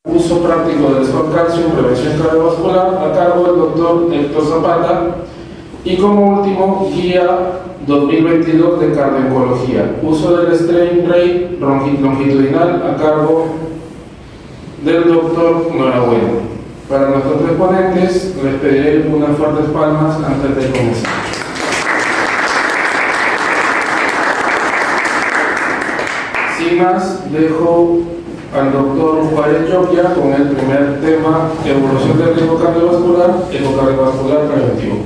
Uso práctico del Sport Calcium, prevención cardiovascular, a cargo del doctor Héctor Zapata. Y como último, guía 2022 de cardiooncología, uso del strain rate longitudinal, a cargo del doctor Norabuena. Para nuestros tres ponentes, les pediré unas fuertes palmas antes de comenzar. Sin más, dejo al doctor Juárez Llopia con el primer tema: evolución del riesgo cardiovascular, ecocardiovascular preventivo.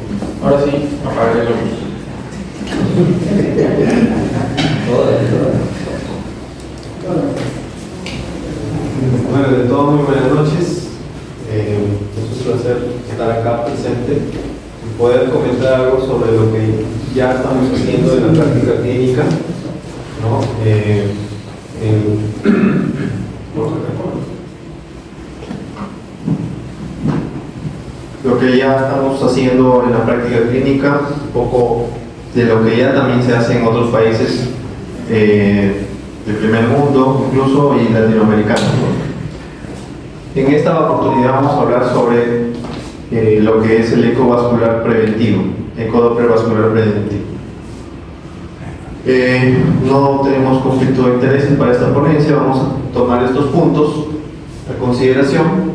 Ahora sí, apague la luz. Bueno, de todo, muy buenas noches. Es un placer estar acá presente y poder comentar algo sobre lo que ya estamos haciendo en la práctica clínica, ¿no? Lo que ya estamos haciendo en la práctica clínica, un poco de lo que ya también se hace en otros países del primer mundo, incluso y latinoamericanos, ¿no? En esta oportunidad vamos a hablar sobre lo que es el ecovascular preventivo, ecodoppler vascular preventivo. No tenemos conflicto de intereses para esta ponencia, vamos a tomar estos puntos a consideración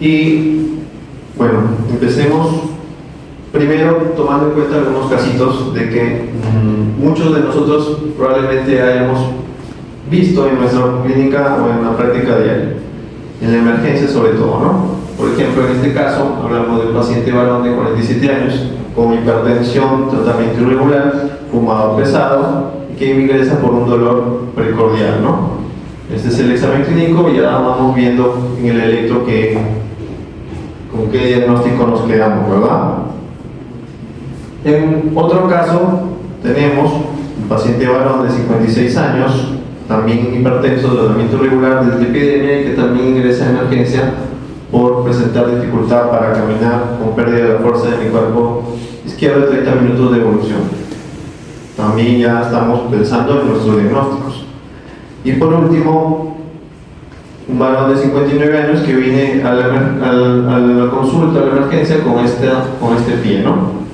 y bueno, empecemos primero tomando en cuenta algunos casitos de que muchos de nosotros probablemente hayamos visto en nuestra clínica o en la práctica diaria, en la emergencia sobre todo, ¿no? Por ejemplo, en este caso hablamos de un paciente varón de 47 años con hipertensión, tratamiento irregular, fumador pesado y que ingresa por un dolor precordial, ¿no? Este es el examen clínico y ya vamos viendo en el electro con qué diagnóstico nos quedamos, ¿verdad? En otro caso tenemos un paciente varón de 56 años, también hipertenso, tratamiento irregular de epidemia y que también ingresa en emergencia por presentar dificultad para caminar con pérdida de la fuerza de mi cuerpo izquierdo de 30 minutos de evolución. También ya estamos pensando en nuestros diagnósticos. Y por último, un varón de 59 años que viene a la consulta, a la emergencia con este pie, ¿no?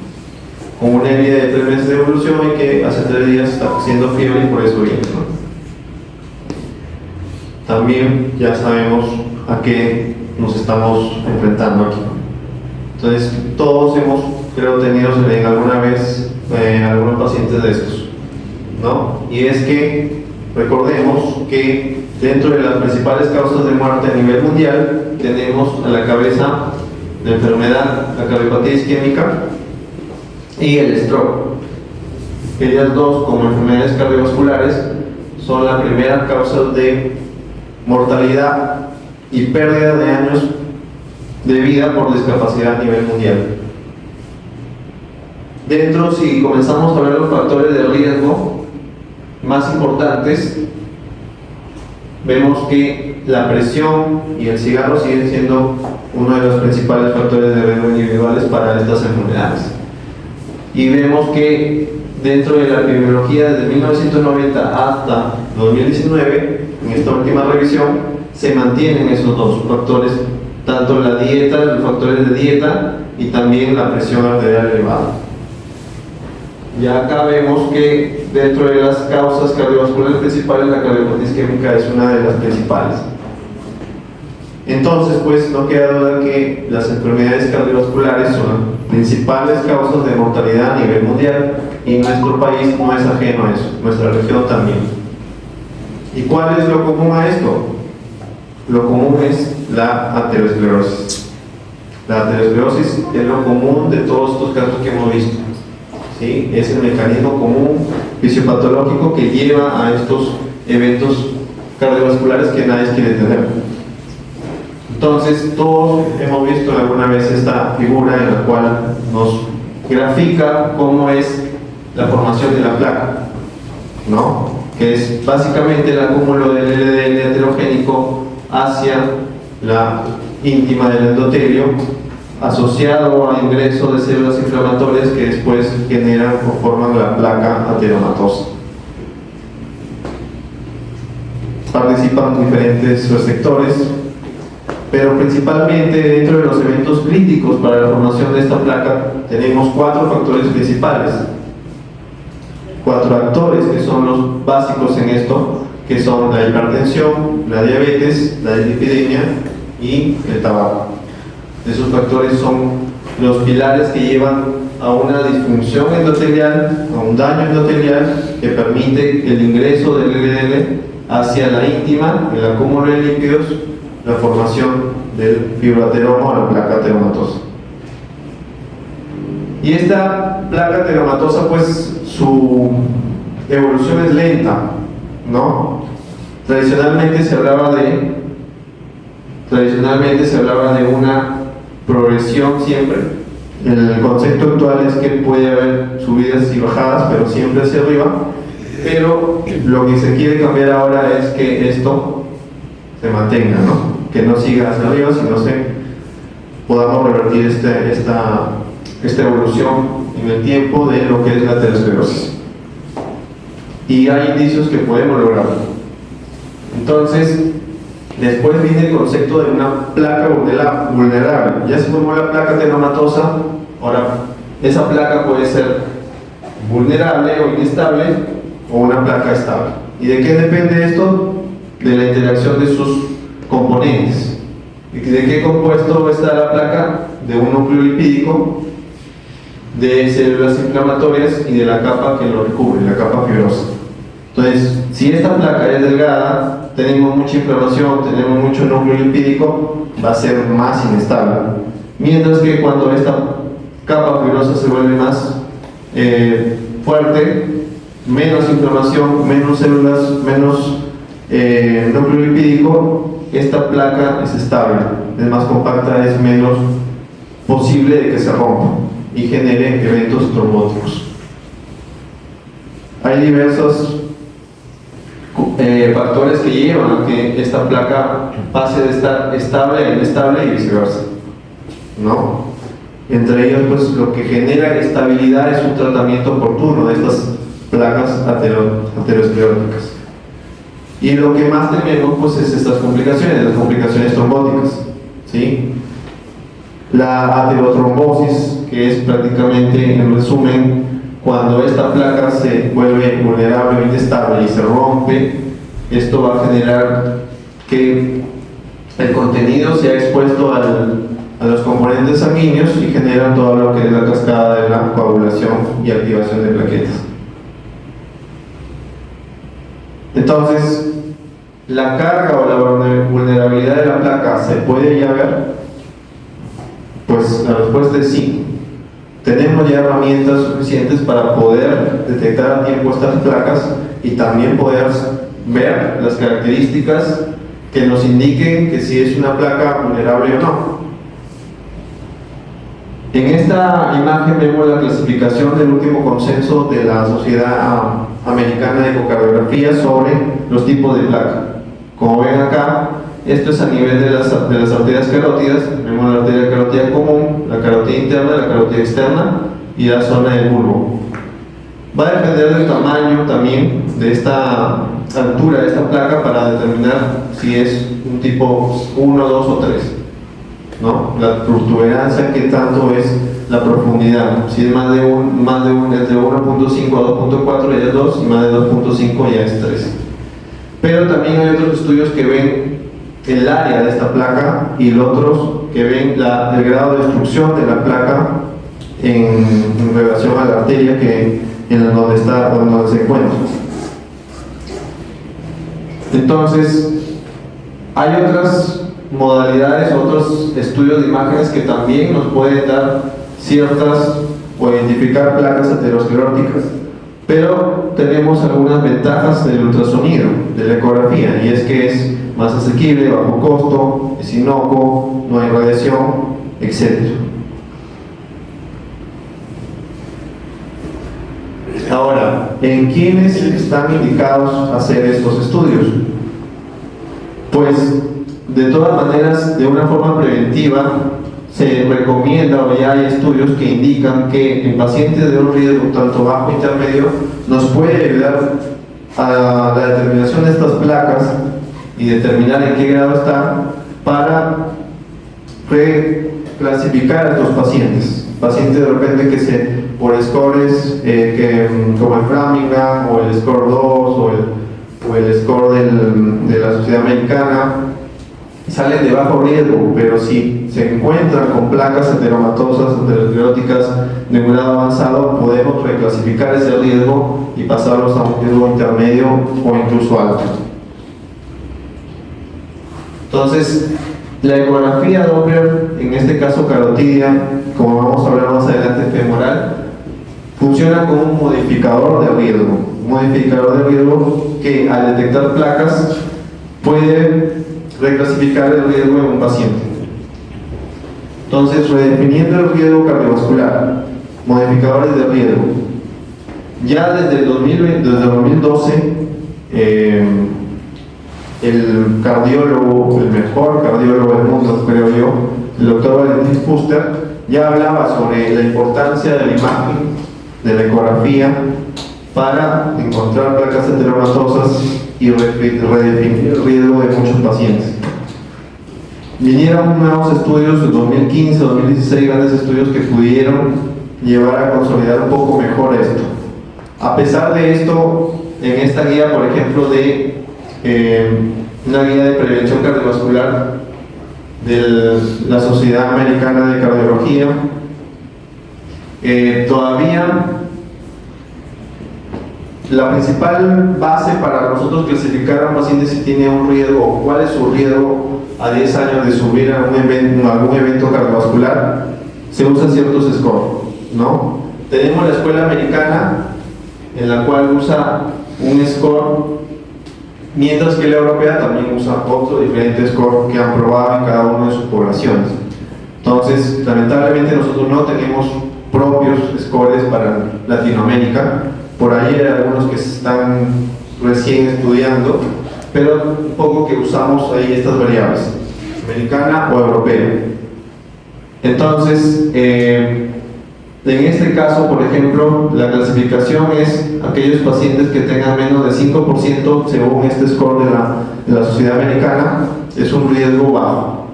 Con una herida de 3 meses de evolución y que hace 3 días está haciendo fiebre y por eso viene, ¿no? También ya sabemos a qué nos estamos enfrentando aquí. Entonces, todos hemos, creo, tenido en alguna vez algunos pacientes de estos, ¿no? Y es que recordemos que dentro de las principales causas de muerte a nivel mundial tenemos a la cabeza la enfermedad, la cardiopatía isquémica y el stroke. Ellas dos, como enfermedades cardiovasculares, son la primera causa de mortalidad y pérdida de años de vida por discapacidad a nivel mundial. Dentro, si comenzamos a ver los factores de riesgo más importantes, vemos que la presión y el cigarro siguen siendo uno de los principales factores de riesgo individuales para estas enfermedades. Y vemos que dentro de la epidemiología desde 1990 hasta 2019, en esta última revisión, se mantienen esos dos factores, tanto la dieta, los factores de dieta y también la presión arterial elevada. Ya acá vemos que dentro de las causas cardiovasculares principales, la cardiopatía isquémica es una de las principales. Entonces, pues no queda duda que las enfermedades cardiovasculares son las principales causas de mortalidad a nivel mundial y nuestro país no es ajeno a eso, nuestra región también. ¿Y cuál es lo común a esto? Lo común es la aterosclerosis. La aterosclerosis es lo común de todos estos casos que hemos visto, ¿sí? Es el mecanismo común fisiopatológico que lleva a estos eventos cardiovasculares que nadie quiere tener. Entonces, todos hemos visto alguna vez esta figura en la cual nos grafica cómo es la formación de la placa, ¿no? Que es básicamente el acúmulo del LDL heterogénico hacia la íntima del endotelio, asociado a ingreso de células inflamatorias que después generan o forman la placa ateromatosa. participan diferentes receptores, pero principalmente dentro de los eventos críticos para la formación de esta placa tenemos 4 factores principales, 4 actores que son los básicos en esto, que son la hipertensión, la diabetes, la dislipidemia y el tabaco. Esos factores son los pilares que llevan a una disfunción endotelial, a un daño endotelial que permite el ingreso del LDL hacia la íntima, el acúmulo de lípidos, la formación del fibroateroma o la placa ateromatosa. Y esta placa ateromatosa, pues su evolución es lenta, ¿no? Tradicionalmente se hablaba de una progresión siempre. El concepto actual es que puede haber subidas y bajadas, pero siempre hacia arriba. Pero lo que se quiere cambiar ahora es que esto se mantenga, ¿no? Que no siga hacia arriba, sino que podamos revertir esta evolución en el tiempo de lo que es la aterosclerosis. Y hay indicios que podemos lograrlo. Entonces, después viene el concepto de una placa vulnerable. Ya se formó la placa ateromatosa, ahora esa placa puede ser vulnerable o inestable o una placa estable. ¿Y de qué depende esto? De la interacción de sus componentes. ¿Y de qué compuesto está la placa? De un núcleo lipídico, de células inflamatorias y de la capa que lo recubre, la capa fibrosa. Entonces, si esta placa es delgada, tenemos mucha inflamación, tenemos mucho núcleo lipídico, va a ser más inestable. Mientras que cuando esta capa fibrosa se vuelve más fuerte, menos inflamación, menos células, menos núcleo lipídico, esta placa es estable, es más compacta, es menos posible de que se rompa y genere eventos trombóticos. Hay diversos factores que llevan a que esta placa pase de estar estable a inestable y viceversa, ¿no? Entre ellos, pues lo que genera estabilidad es un tratamiento oportuno de estas placas ateroscleróticas. Y lo que más tememos, pues, es estas complicaciones, las complicaciones trombóticas, ¿sí? La aterotrombosis, que es prácticamente, en resumen, cuando esta placa se vuelve vulnerable o inestable y se rompe, esto va a generar que el contenido sea expuesto a los componentes sanguíneos y genera todo lo que es la cascada de la coagulación y activación de plaquetas. Entonces, la carga o la vulnerabilidad de la placa se puede ya ver. Pues la respuesta es sí. Tenemos ya herramientas suficientes para poder detectar a tiempo estas placas y también poder ver las características que nos indiquen que si es una placa vulnerable o no. En esta imagen vemos la clasificación del último consenso de la Sociedad Americana de Ecocardiografía sobre los tipos de placa. Como ven acá, esto es a nivel de las arterias carótidas. Vemos la arteria carótida común, la carótida interna, la carótida externa y la zona del bulbo. Va a depender del tamaño también de esta altura de esta placa para determinar si es un tipo 1, 2 o 3, ¿no? La protuberancia, qué tanto es la profundidad. Si es más de entre 1.5 a 2.4 ya es 2 y más de 2.5 ya es 3. Pero también hay otros estudios que ven el área de esta placa y los otros que ven el grado de destrucción de la placa en relación a la arteria donde se encuentra. Entonces, hay otras modalidades, otros estudios de imágenes que también nos pueden dar ciertas o identificar placas ateroscleróticas, pero tenemos algunas ventajas del ultrasonido, de la ecografía, y es que es más asequible, bajo costo, es inocuo, no hay radiación, etc. Ahora, ¿en quiénes están indicados hacer estos estudios? Pues, de todas maneras, de una forma preventiva, se recomienda o ya hay estudios que indican que en pacientes de un riesgo tanto bajo o intermedio nos puede ayudar a la determinación de estas placas y determinar en qué grado están para reclasificar a estos pacientes. Pacientes de repente que por scores como el Framingham o el score 2 o el score de la Sociedad Americana salen de bajo riesgo, pero si se encuentran con placas heteromatosas, ateroscleróticas de un grado avanzado, podemos reclasificar ese riesgo y pasarlos a un riesgo intermedio o incluso alto. Entonces, la ecografía Doppler, en este caso carotidia, como vamos a hablar más adelante femoral, funciona como un modificador de riesgo. Un modificador de riesgo que al detectar placas puede reclasificar el riesgo en un paciente. Entonces, redefiniendo el riesgo cardiovascular, modificadores de riesgo. Ya desde el 2012, el cardiólogo, el mejor cardiólogo del mundo, creo yo, el doctor Valentin Fuster, ya hablaba sobre la importancia de la imagen, de la ecografía, para encontrar placas heteromatosas y redefinir el riesgo de muchos pacientes. Vinieron nuevos estudios en 2015, 2016, grandes estudios que pudieron llevar a consolidar un poco mejor esto. A pesar de esto, en esta guía, por ejemplo, de una guía de prevención cardiovascular de la Sociedad Americana de Cardiología, todavía la principal base para nosotros clasificar a un paciente si tiene un riesgo o cuál es su riesgo a 10 años de sufrir algún evento cardiovascular, se usan ciertos scores, ¿no? Tenemos la escuela americana, en la cual usa un score, mientras que la europea también usa otro diferente score que han probado en cada una de sus poblaciones. Entonces, lamentablemente nosotros no tenemos propios scores para Latinoamérica. Por ahí hay algunos que se están recién estudiando, pero un poco que usamos ahí estas variables, americana o europea. Entonces, en este caso, por ejemplo, la clasificación es aquellos pacientes que tengan menos de 5% según este score de la Sociedad Americana, es un riesgo bajo.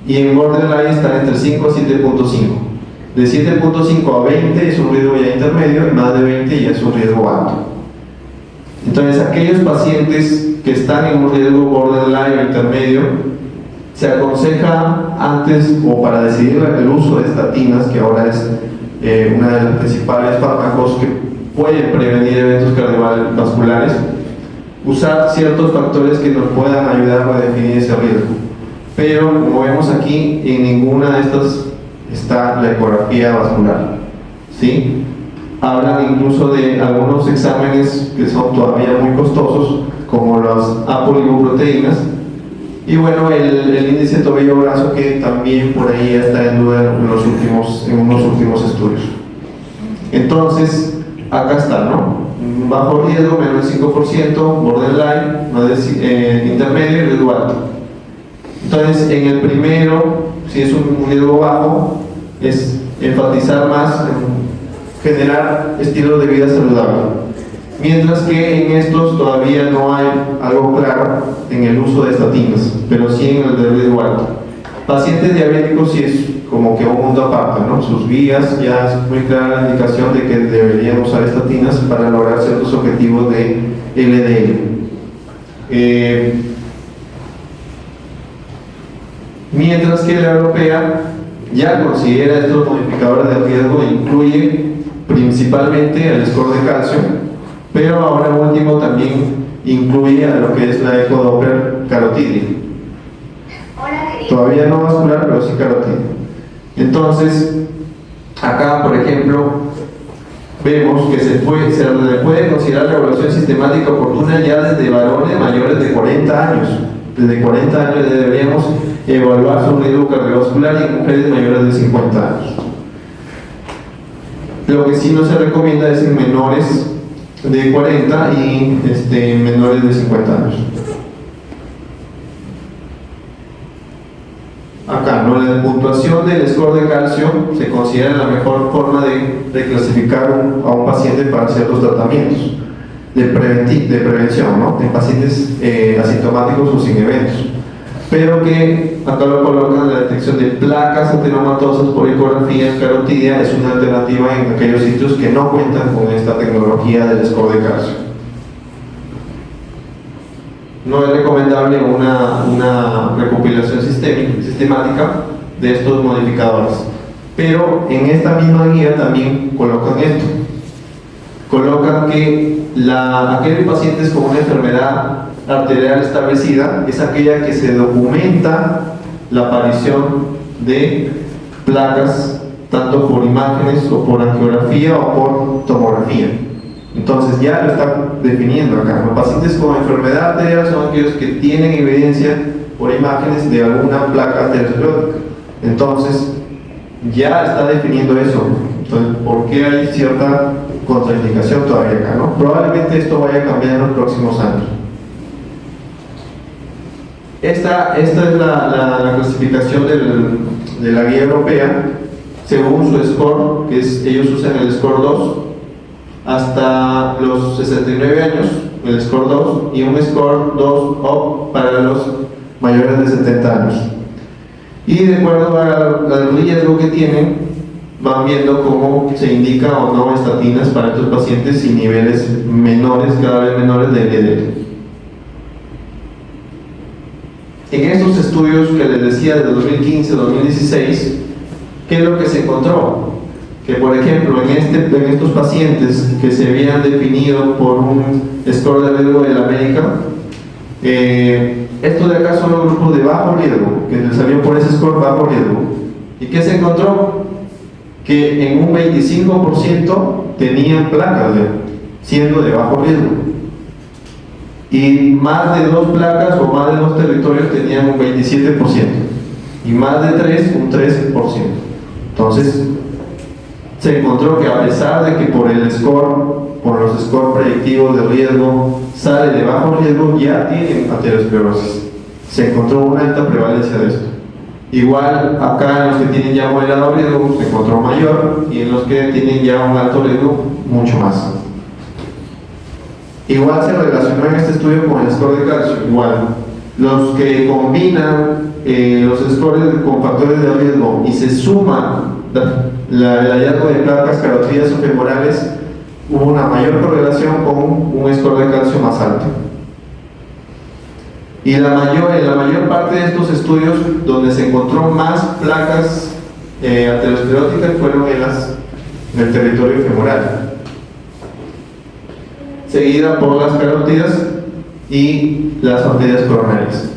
Y en borderline están entre 5 a 7.5. De 7.5 a 20 es un riesgo ya intermedio y más de 20 ya es un riesgo alto. Entonces, aquellos pacientes que están en un riesgo borderline o intermedio, se aconseja antes o para decidir el uso de estatinas, que ahora es una de las principales fármacos que pueden prevenir eventos cardiovasculares, usar ciertos factores que nos puedan ayudar a definir ese riesgo. Pero como vemos aquí, en ninguna de estas está la ecografía vascular, ¿sí? Hablan incluso de algunos exámenes que son todavía muy costosos, como las apolipoproteínas, y bueno, el índice tobillo-brazo, que también por ahí está en duda en unos últimos estudios. Entonces, acá está, ¿no? Bajo riesgo, menos del 5%, borderline, intermedio y riesgo alto. Entonces, en el primero, si es un riesgo bajo, es enfatizar más en generar estilos de vida saludable. Mientras que en estos todavía no hay algo claro en el uso de estatinas, pero sí en el de riesgo alto. Pacientes diabéticos sí es como que un mundo aparte, ¿no? Sus guías ya es muy clara la indicación de que deberían usar estatinas para lograr ciertos objetivos de LDL. Mientras que la europea ya considera estos modificadores de riesgo e incluye principalmente el score de calcio, pero ahora último también incluye a lo que es la ecodoppler carotidia. Todavía no vascular, pero sí carotidia. Entonces, acá por ejemplo, vemos que se puede considerar la evaluación sistemática oportuna ya desde varones mayores de 40 años. Desde 40 años deberíamos evaluar su riesgo cardiovascular y en mujeres mayores de 50 años. Lo que sí no se recomienda es en menores de 40 y menores de 50 años. Acá, ¿no? La puntuación del score de calcio se considera la mejor forma de clasificar a un paciente para ciertos tratamientos. de prevención, ¿no? En pacientes asintomáticos o sin eventos, pero que acá lo colocan: la detección de placas ateromatosas por ecografía carotidia es una alternativa en aquellos sitios que no cuentan con esta tecnología del score de calcio. No es recomendable una recopilación sistemática de estos modificadores, pero en esta misma guía también colocan esto. Colocan que aquellos pacientes con una enfermedad arterial establecida es aquella que se documenta la aparición de placas tanto por imágenes o por angiografía o por tomografía. Entonces ya lo están definiendo acá. Los pacientes con enfermedad arterial son aquellos que tienen evidencia por imágenes de alguna placa aterosclerótica. Entonces ya está definiendo eso. Entonces, ¿por qué hay cierta contraindicación todavía acá, ¿no? Probablemente esto vaya a cambiar en los próximos años. Esta es la clasificación de la guía europea según su score, que ellos usan el score 2 hasta los 69 años, el score 2, y un score 2 up para los mayores de 70 años. Y de acuerdo al riesgo que tienen, van viendo cómo se indica o no estatinas para estos pacientes y niveles menores, cada vez menores de LDL. En estos estudios que les decía de 2015-2016, ¿qué es lo que se encontró? Que por ejemplo en estos pacientes que se habían definido por un score de riesgo de la América, estos de acá son los grupos de bajo riesgo, que les salió por ese score bajo riesgo. ¿Y qué se encontró? Que en un 25% tenían placas, siendo de bajo riesgo, y más de 2 placas o más de 2 territorios tenían un 27%, y más de 3 un 13%. Entonces se encontró que a pesar de que por el score, por los scores predictivos de riesgo, sale de bajo riesgo, ya tienen aterosclerosis. Se encontró una alta prevalencia de esto. Igual acá en los que tienen ya moderado riesgo se encontró mayor, y en los que tienen ya un alto riesgo mucho más. Igual se relacionó en este estudio con el score de calcio. Igual los que combinan los scores con factores de riesgo y se suman el hallazgo de placas carotidas o femorales, hubo una mayor correlación con un score de calcio más alto. Y en la mayor parte de estos estudios donde se encontró más placas ateroscleróticas fueron en el territorio femoral, seguida por las carótidas y las arterias coronarias.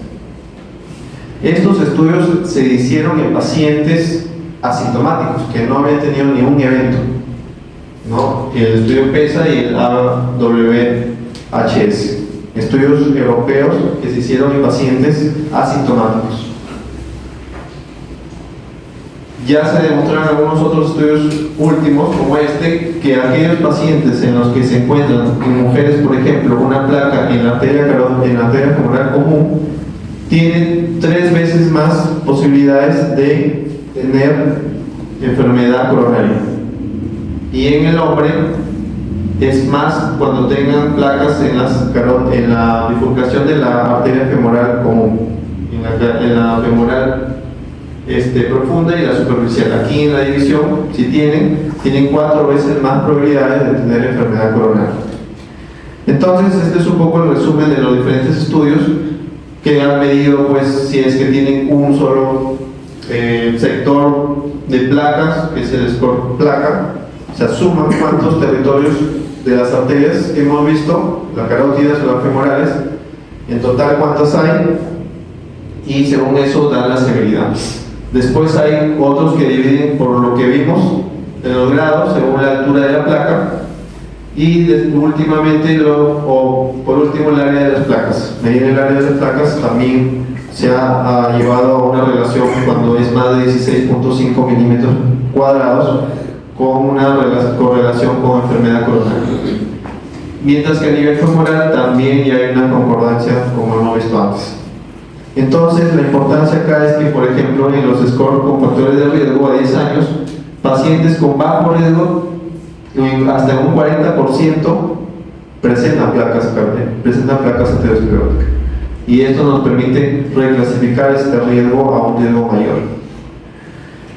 Estos estudios se hicieron en pacientes asintomáticos que no habían tenido ningún evento, ¿no? El estudio PESA y el AWHS, estudios europeos que se hicieron en pacientes asintomáticos. Ya se demostraron algunos otros estudios últimos, como este, que aquellos pacientes en los que se encuentran en mujeres, por ejemplo, una placa en la arteria femoral común, tienen 3 veces más posibilidades de tener enfermedad coronaria. Y en el hombre es más cuando tengan placas en la bifurcación de la arteria femoral común, en la femoral profunda y la superficial. Aquí en la división, si tienen 4 veces más probabilidades de tener enfermedad coronaria. Entonces, este es un poco el resumen de los diferentes estudios que han medido, pues, si es que tienen un solo sector de placas, que es el score placa. O sea, suman cuántos territorios de las arterias que hemos visto, las carótidas o las femorales, en total cuántas hay, y según eso dan la severidad. Después hay otros que dividen por lo que vimos en los grados según la altura de la placa, y últimamente por último el área de las placas. Medir el área de las placas también se ha llevado a una relación cuando es más de 16.5 milímetros cuadrados con una correlación con enfermedad coronaria. Mientras que a nivel femoral también ya hay una concordancia, como hemos visto antes. Entonces, la importancia acá es que, por ejemplo, en los scores con factores de riesgo a 10 años, pacientes con bajo riesgo, hasta un 40% presentan placas ateroscleróticas. Y esto nos permite reclasificar este riesgo a un riesgo mayor.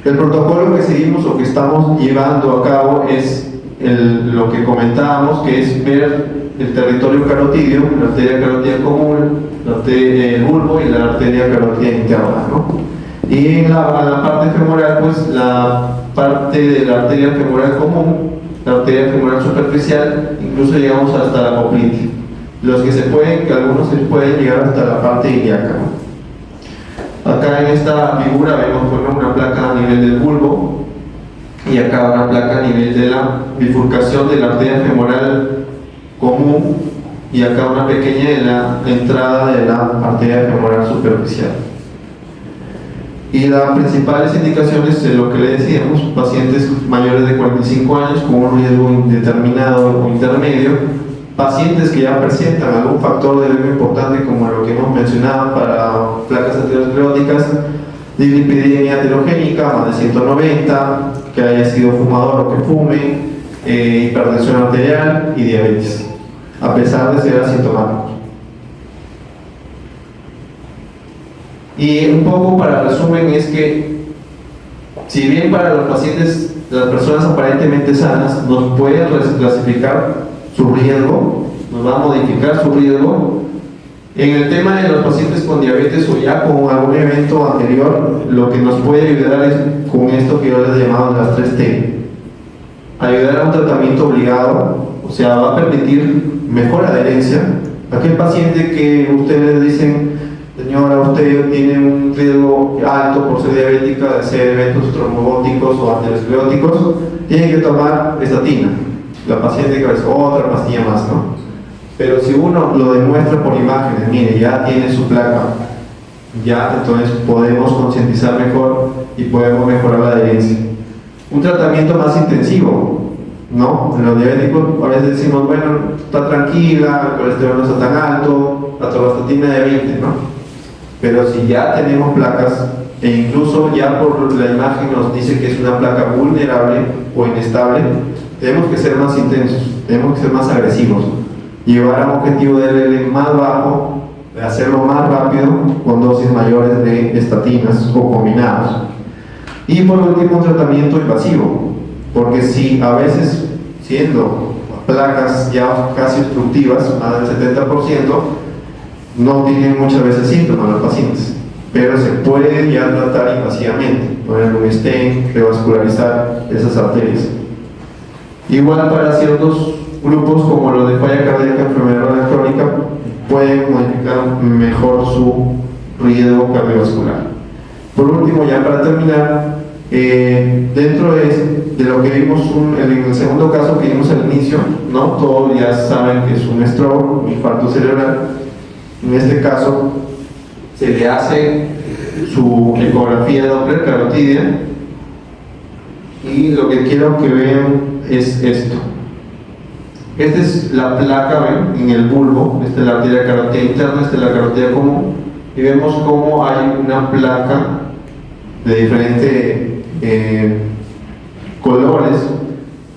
El protocolo que seguimos o que estamos llevando a cabo es lo que comentábamos, que es ver el territorio carotídeo, la arteria carotídea común, el bulbo y la arteria carotídea interna, ¿no? Y en la parte femoral, pues la parte de la arteria femoral común, la arteria femoral superficial, incluso llegamos hasta la poplitea. Algunos se pueden llegar hasta la parte ilíaca, ¿no? Acá en esta figura vemos una placa a nivel del bulbo y acá una placa a nivel de la bifurcación de la arteria femoral común y acá una pequeña en la entrada de la arteria femoral superficial. Y las principales indicaciones de lo que le decíamos, pacientes mayores de 45 años con un riesgo indeterminado o intermedio, pacientes que ya presentan algún factor de riesgo importante como lo que hemos mencionado para placas ateroscleróticas, dislipidemia heterogénica, más de 190, que haya sido fumador o que fume, hipertensión arterial y diabetes, a pesar de ser asintomáticos. Y un poco para resumen es que, si bien para los pacientes, las personas aparentemente sanas, nos puede clasificar su riesgo, nos va a modificar su riesgo. En el tema de los pacientes con diabetes o ya con algún evento anterior, lo que nos puede ayudar es con esto que yo les he llamado las 3T. Ayudar a un tratamiento obligado, o sea, va a permitir mejor adherencia. Aquel paciente que ustedes dicen, señora, usted tiene un riesgo alto por ser diabética de hacer eventos trombóticos o ateroscleróticos, tiene que tomar estatina. La paciente que es otra pastilla más, ¿no? Pero si uno lo demuestra por imágenes, mire, ya tiene su placa, ya entonces podemos concientizar mejor y podemos mejorar la adherencia. Un tratamiento más intensivo, ¿no? En los diabéticos a veces decimos, bueno, está tranquila, el colesterol no está tan alto, la atorvastatina de 20, ¿no? Pero si ya tenemos placas, e incluso ya por la imagen nos dice que es una placa vulnerable o inestable, tenemos que ser más intensos, tenemos que ser más agresivos, llevar a un objetivo de LL más bajo, hacerlo más rápido con dosis mayores de estatinas o combinados. Y por último, un tratamiento invasivo, porque si a veces, siendo placas ya casi obstructivas, más del 70%, no tienen muchas veces síntomas los pacientes, pero se puede ya tratar invasivamente, poner un stent, revascularizar esas arterias. Igual para ciertos grupos como los de falla cardíaca, enfermedad renal crónica, pueden modificar mejor su riesgo cardiovascular. Por último, ya para terminar, dentro de lo que vimos en el segundo caso que vimos al inicio, ¿no? Todos ya saben que es un stroke, un infarto cerebral. En este caso se le hace su ecografía Doppler carotidia y lo que quiero que vean es esto. Esta es la placa, ¿ven? En el bulbo. Esta es la arteria carotídea interna, esta es la carotídea común, y vemos cómo hay una placa de diferentes colores,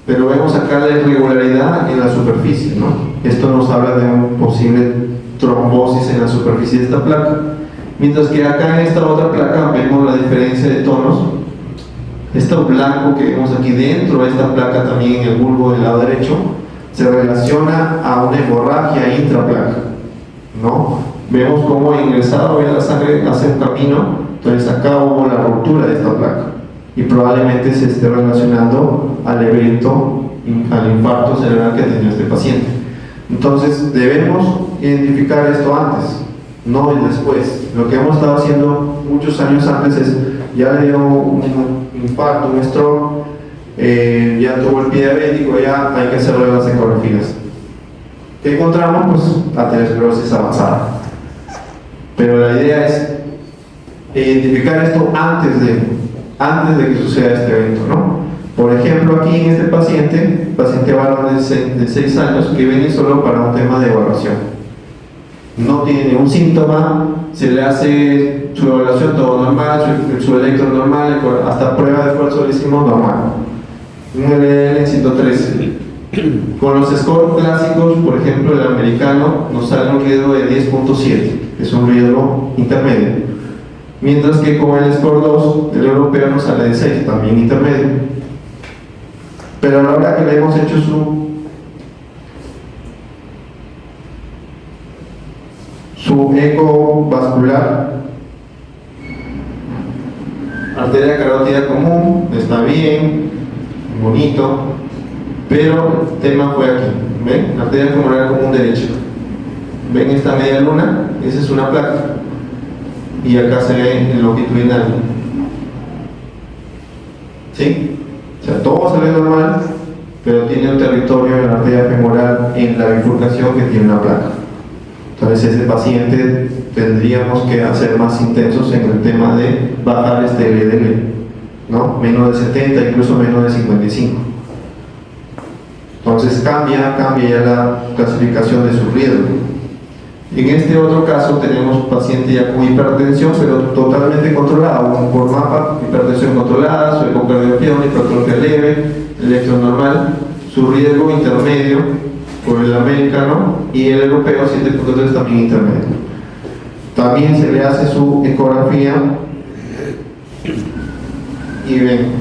pero vemos acá la irregularidad en la superficie, ¿no? Esto nos habla de un posible trombosis en la superficie de esta placa, mientras que acá en esta otra placa vemos la diferencia de tonos. Esto blanco que vemos aquí dentro de esta placa, también en el bulbo del lado derecho, se relaciona a una hemorragia intraplaca, ¿no? Vemos cómo ingresado en la sangre hace un camino, entonces acá hubo la ruptura de esta placa y probablemente se esté relacionando al evento, al infarto cerebral que tenía este paciente. Entonces debemos identificar esto antes, no y después. Lo que hemos estado haciendo muchos años antes es, ya le dio un infarto, un stroke, ya tuvo el pie diabético, ya hay que hacerle las ecografías. ¿Qué encontramos? Pues aterosclerosis avanzada. Pero la idea es identificar esto antes de que suceda este evento, ¿no? Por ejemplo, aquí en este paciente varón de 6 años que viene solo para un tema de evaluación. No tiene ningún síntoma, se le hace su evaluación todo normal, su electro normal, hasta prueba de esfuerzo le hicimos normal. Un LDL en 113. Con los scores clásicos, por ejemplo, el americano nos sale un riesgo de 10.7, es un riesgo intermedio. Mientras que con el score 2 del europeo nos sale de 6, también intermedio. Pero a la hora que le hemos hecho su eco vascular, arteria carótida común, está bien, bonito, pero el tema fue aquí, ¿ven? Arteria femoral común derecha. ¿Ven esta media luna? Esa es una placa. Y acá se ve el longitudinal. ¿Sí? O sea, todo se ve normal, pero tiene un territorio en la arteria femoral en la bifurcación que tiene una placa. Entonces ese paciente tendríamos que hacer más intensos en el tema de bajar este LDL, ¿no? Menos de 70, incluso menos de 55. Entonces cambia ya la clasificación de su riesgo. En este otro caso tenemos paciente ya con hipertensión, pero totalmente controlado, por mapa, hipertensión controlada, su ecocardiografía, una hipertrofia leve, electro normal, su riesgo intermedio por el americano y el europeo 7.3 también intermedio. También se le hace su ecografía y ven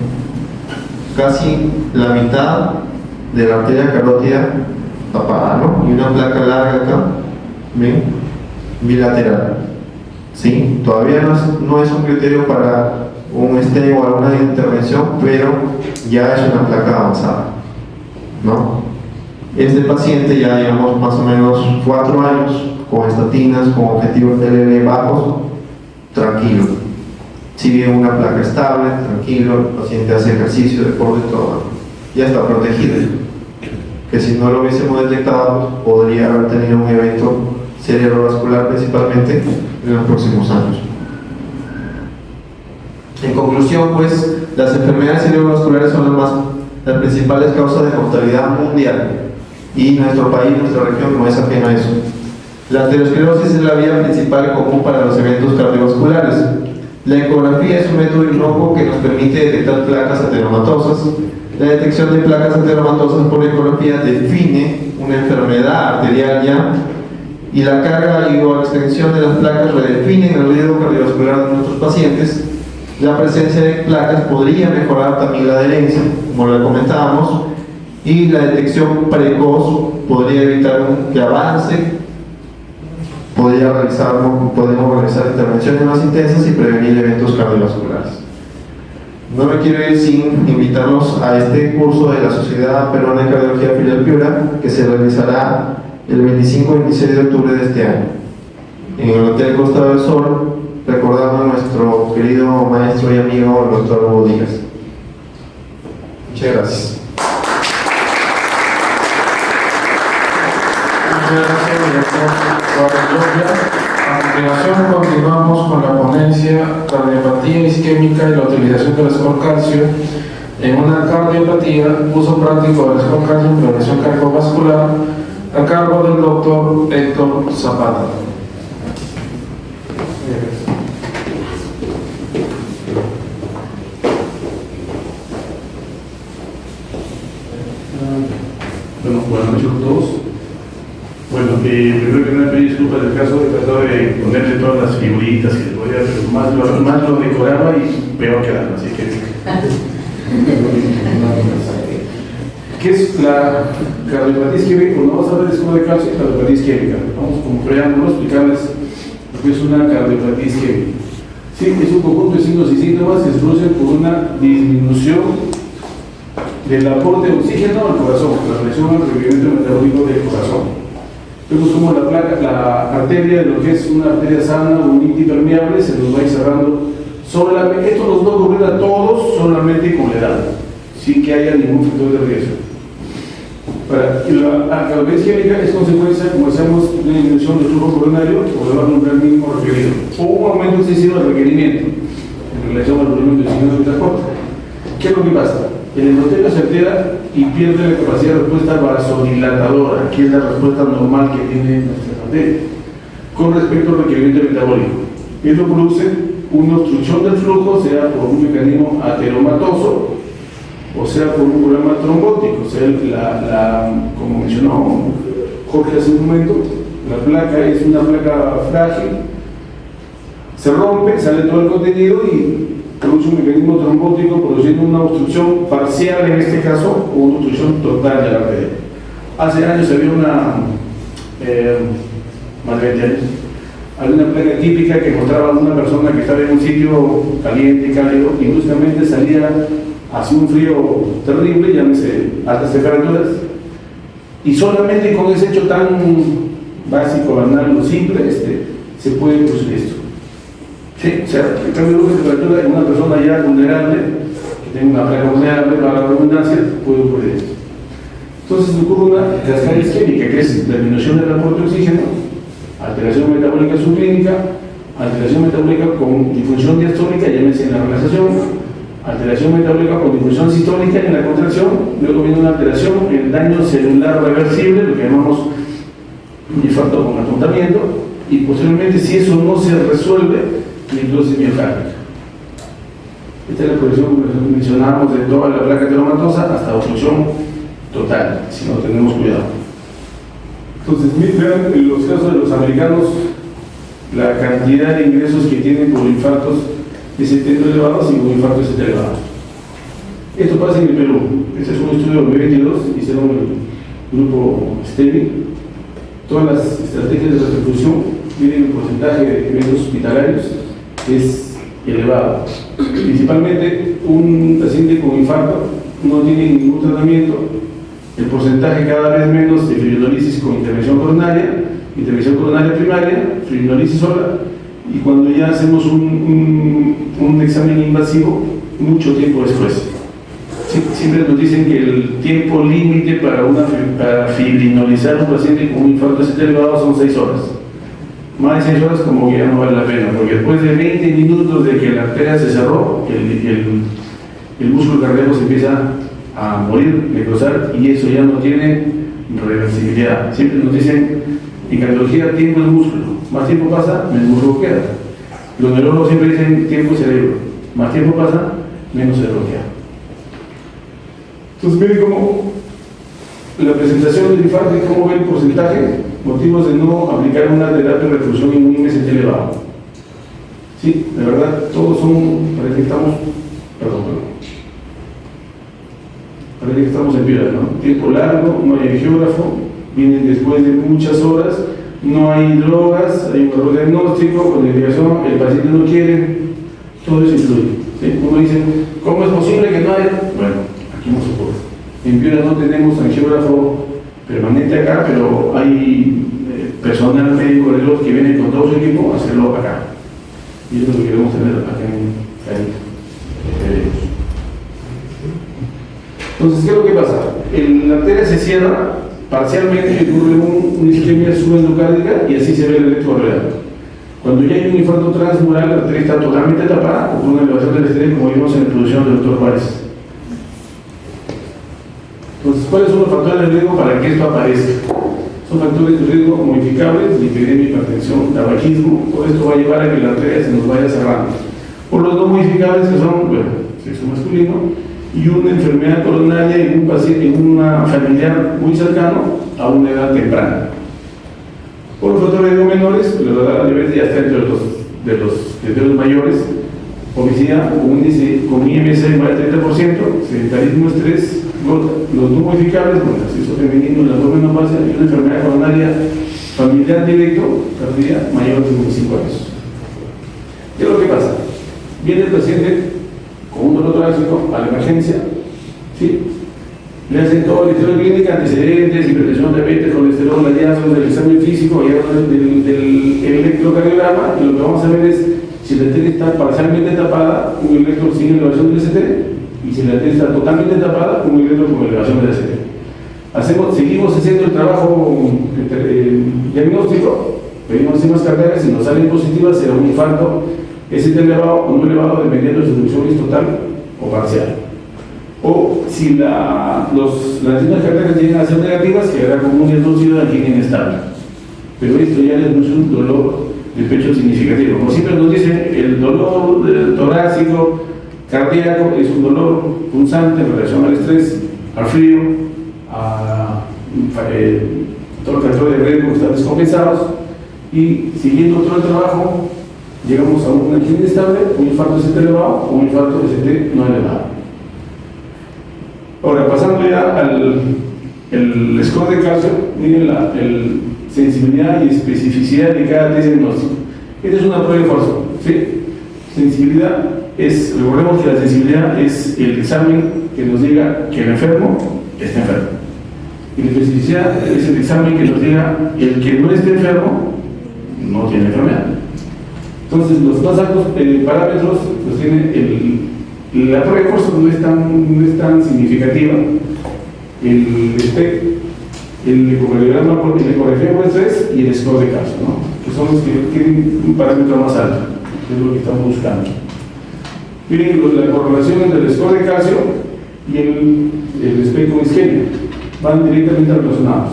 casi la mitad de la arteria carótida tapada, ¿no? Y una placa larga acá, ven, bilateral. ¿Sí? Todavía no es un criterio para un stent o alguna intervención, pero ya es una placa avanzada, ¿no? Este paciente ya llevamos más o menos 4 años con estatinas, con objetivos LDL bajos, tranquilo. Sigue una placa estable, tranquilo, el paciente hace ejercicio, deporte, todo. Ya está protegido. Que si no lo hubiésemos detectado, podría haber tenido un evento cerebrovascular principalmente en los próximos años. En conclusión, pues, las enfermedades cerebrovasculares son las principales causas de mortalidad mundial. Y nuestro país, nuestra región no es ajeno a eso. La aterosclerosis es la vía principal común para los eventos cardiovasculares. La ecografía es un método inocuo que nos permite detectar placas ateromatosas. La detección de placas ateromatosas por ecografía define una enfermedad arterial ya, y la carga y o extensión de las placas redefinen el riesgo cardiovascular de nuestros pacientes. La presencia de placas podría mejorar también la adherencia, como lo comentábamos, y la detección precoz podría evitar que avance, podemos realizar intervenciones más intensas y prevenir eventos cardiovasculares. No me quiero ir sin invitarlos a este curso de la Sociedad Peruana de Cardiología Filial Piura, que se realizará el 25 y 26 de octubre de este año en el Hotel Costa del Sol, recordando a nuestro querido maestro y amigo el doctor Hugo Díaz. Muchas gracias. Muchas gracias. A continuación continuamos con la ponencia cardiopatía isquémica y la utilización del score calcio en una cardiopatía, uso práctico del score calcio en prevención cardiovascular, a cargo del doctor Héctor Zapata. Bueno, buenas noches a todos. Bueno, primero que nada pedí disculpas del caso de tratar de ponerle todas las figuritas que le podía, pero más lo decoraba y peor quedaba, así que... ¿Qué es la cardiopatía isquémica? Cuando vamos a ver el escudo de calcio y cardiopatía isquémica, vamos como preámbulo a explicarles lo que es una cardiopatía isquémica. Sí, es un conjunto de signos y síntomas que se producen por una disminución del aporte de oxígeno al corazón, la presión al requerimiento metabólico del corazón. Vemos como la arteria, de lo que es una arteria sana o un impermeable, se nos va a ir cerrando solamente. Esto nos va a ocurrir a todos solamente con la edad, sin que haya ningún factor de riesgo. La cardiopatía isquémica es consecuencia, como decíamos, de una disminución del flujo coronario por debajo de un mínimo requerido, o un aumento excesivo del requerimiento en relación al volumen de oxígeno de transporte. ¿Qué es lo que pasa? El endotelio se altera y pierde la capacidad de respuesta vasodilatadora, que es la respuesta normal que tiene nuestra arteria, con respecto al requerimiento metabólico. Esto produce una obstrucción del flujo, sea por un mecanismo ateromatoso o sea por un problema trombótico, o sea, como mencionó Jorge hace un momento, la placa es una placa frágil, se rompe, sale todo el contenido y produce un mecanismo trombótico produciendo una obstrucción parcial en este caso o una obstrucción total de la arteria. Hace años había más de 20 años, había una placa típica que mostraba a una persona que estaba en un sitio caliente y cálido y bruscamente salía hacia un frío terrible, llámese altas temperaturas, y solamente con ese hecho tan básico, banal o simple, se puede producir esto. Sí, o sea, el cambio de temperatura en una persona ya vulnerable, que tenga una placa vulnerable para la redundancia, puede ocurrir esto. Entonces ocurre una cascada isquémica, que es la disminución del aporte de oxígeno, alteración metabólica subclínica, alteración metabólica con disfunción diastólica, llámese en la relajación, alteración metabólica con disfunción sistólica en la contracción, luego viene una alteración en daño celular reversible, lo que llamamos un infarto con atontamiento, y posteriormente, si eso no se resuelve, necrosis miocárdica. Esta es la progresión que mencionábamos de toda la placa ateromatosa hasta obstrucción total, si no tenemos cuidado. Entonces, vean en los casos de los americanos la cantidad de ingresos que tienen por infartos ST elevados y por infartos ST elevados. Esto pasa en el Perú. Este es un estudio de 2022, hicieron el grupo STEMI. Todas las estrategias de repercusión tienen un porcentaje de eventos hospitalarios que es elevado. Principalmente, un paciente con infarto no tiene ningún tratamiento. El porcentaje cada vez menos de fibrinolisis con intervención coronaria primaria, fibrinolisis sola, y cuando ya hacemos un examen invasivo, mucho tiempo después. Siempre nos dicen que el tiempo límite para fibrinolizar a un paciente con un infarto ST elevado son 6 horas. Más de 6 horas como que ya no vale la pena, porque después de 20 minutos de que la arteria se cerró, el músculo cardíaco se empieza a morir, necrosar, y eso ya no tiene reversibilidad. Siempre nos dicen en cardiología tiempo del músculo, más tiempo pasa, menos músculo queda. Los neurólogos siempre dicen tiempo cerebro, más tiempo pasa, menos cerebro queda. Entonces miren cómo la presentación del infarto y cómo ve el porcentaje, motivos de no aplicar una terapia de refusión en un IMST elevado. Sí, de verdad, todos son, parece que estamos en piedra, ¿no? Tiempo largo, no hay angiógrafo, vienen después de muchas horas, no hay drogas, hay un error diagnóstico, con dedicación, el paciente no quiere, todo eso influye. ¿Sí? Uno dice, ¿cómo es posible que no haya? Bueno, aquí no se ocurre. En Piura no tenemos angiógrafo permanente acá, pero hay personal médico de los que viene con todo su equipo a hacerlo acá. Y eso es lo que queremos tener acá en Entonces, ¿qué es lo que pasa? La arteria se cierra parcialmente y ocurre una isquemia subendocárdica y así se ve el electrocardiograma. Cuando ya hay un infarto transmural, la arteria está totalmente tapada, ocurre una elevación del estrés, como vimos en la introducción del Dr. Juárez. Entonces, ¿cuáles son los factores de riesgo para que esto aparezca? Son factores de riesgo modificables, lipidemia, hipertensión, tabaquismo. Todo esto va a llevar a que la arteria se nos vaya cerrando. Por los no modificables, que son, sexo masculino, y una enfermedad coronaria en un paciente, en una familiar muy cercano a una edad temprana. Por los factores de riesgo menores, la edad de diabetes ya está entre los criterios mayores, obesidad con índice con IMC más del 30%, sedentarismo, estrés, los no modificables, bueno, el sexo femenino, la menopausia y una enfermedad coronaria familiar directo, cardíaca, mayor de 25 años. ¿Qué es lo que pasa? Viene el paciente con un dolor torácico a la emergencia, ¿sí? Le hacen toda la historia clínica, antecedentes, hipertensión, diabetes, colesterol, hallazgos del examen físico, hallazgos del electrocardiograma, y lo que vamos a ver es si la arteria está parcialmente tapada, un electro sin elevación del ST, y si la arteria está totalmente tapada, un electro con elevación del ST. Seguimos haciendo el trabajo diagnóstico, pedimos enzimas cardíacas, si nos salen positivas será un infarto ST elevado o no elevado, dependiendo de su función total o parcial. O si las enzimas cardíacas llegan a ser negativas, quedará como un diagnóstico de angina inestable. Pero esto ya es un dolor de pecho significativo. Como siempre nos dicen, el dolor torácico cardíaco es un dolor punzante en relación al estrés, al frío, a todos los factores de riesgo que están descompensados, y siguiendo todo el trabajo llegamos a una angina inestable, un infarto ST elevado o un infarto ST no elevado. Ahora, pasando ya al score de calcio, miren la sensibilidad y especificidad de cada test diagnóstico. Esta es una prueba de esfuerzo, ¿sí? Sensibilidad es, recordemos que la sensibilidad es el examen que nos diga que el enfermo está enfermo. Y la especificidad es el examen que nos diga el que no esté enfermo no tiene enfermedad. Entonces, los más altos parámetros los tiene la prueba de esfuerzo no es tan significativa. El ecocardiograma por el ecografía por estrés y el score de calcio, ¿no? Que son los que tienen un parámetro más alto, que es lo que estamos buscando. Miren la correlación entre el score de calcio y el espectro isquémico, van directamente relacionados.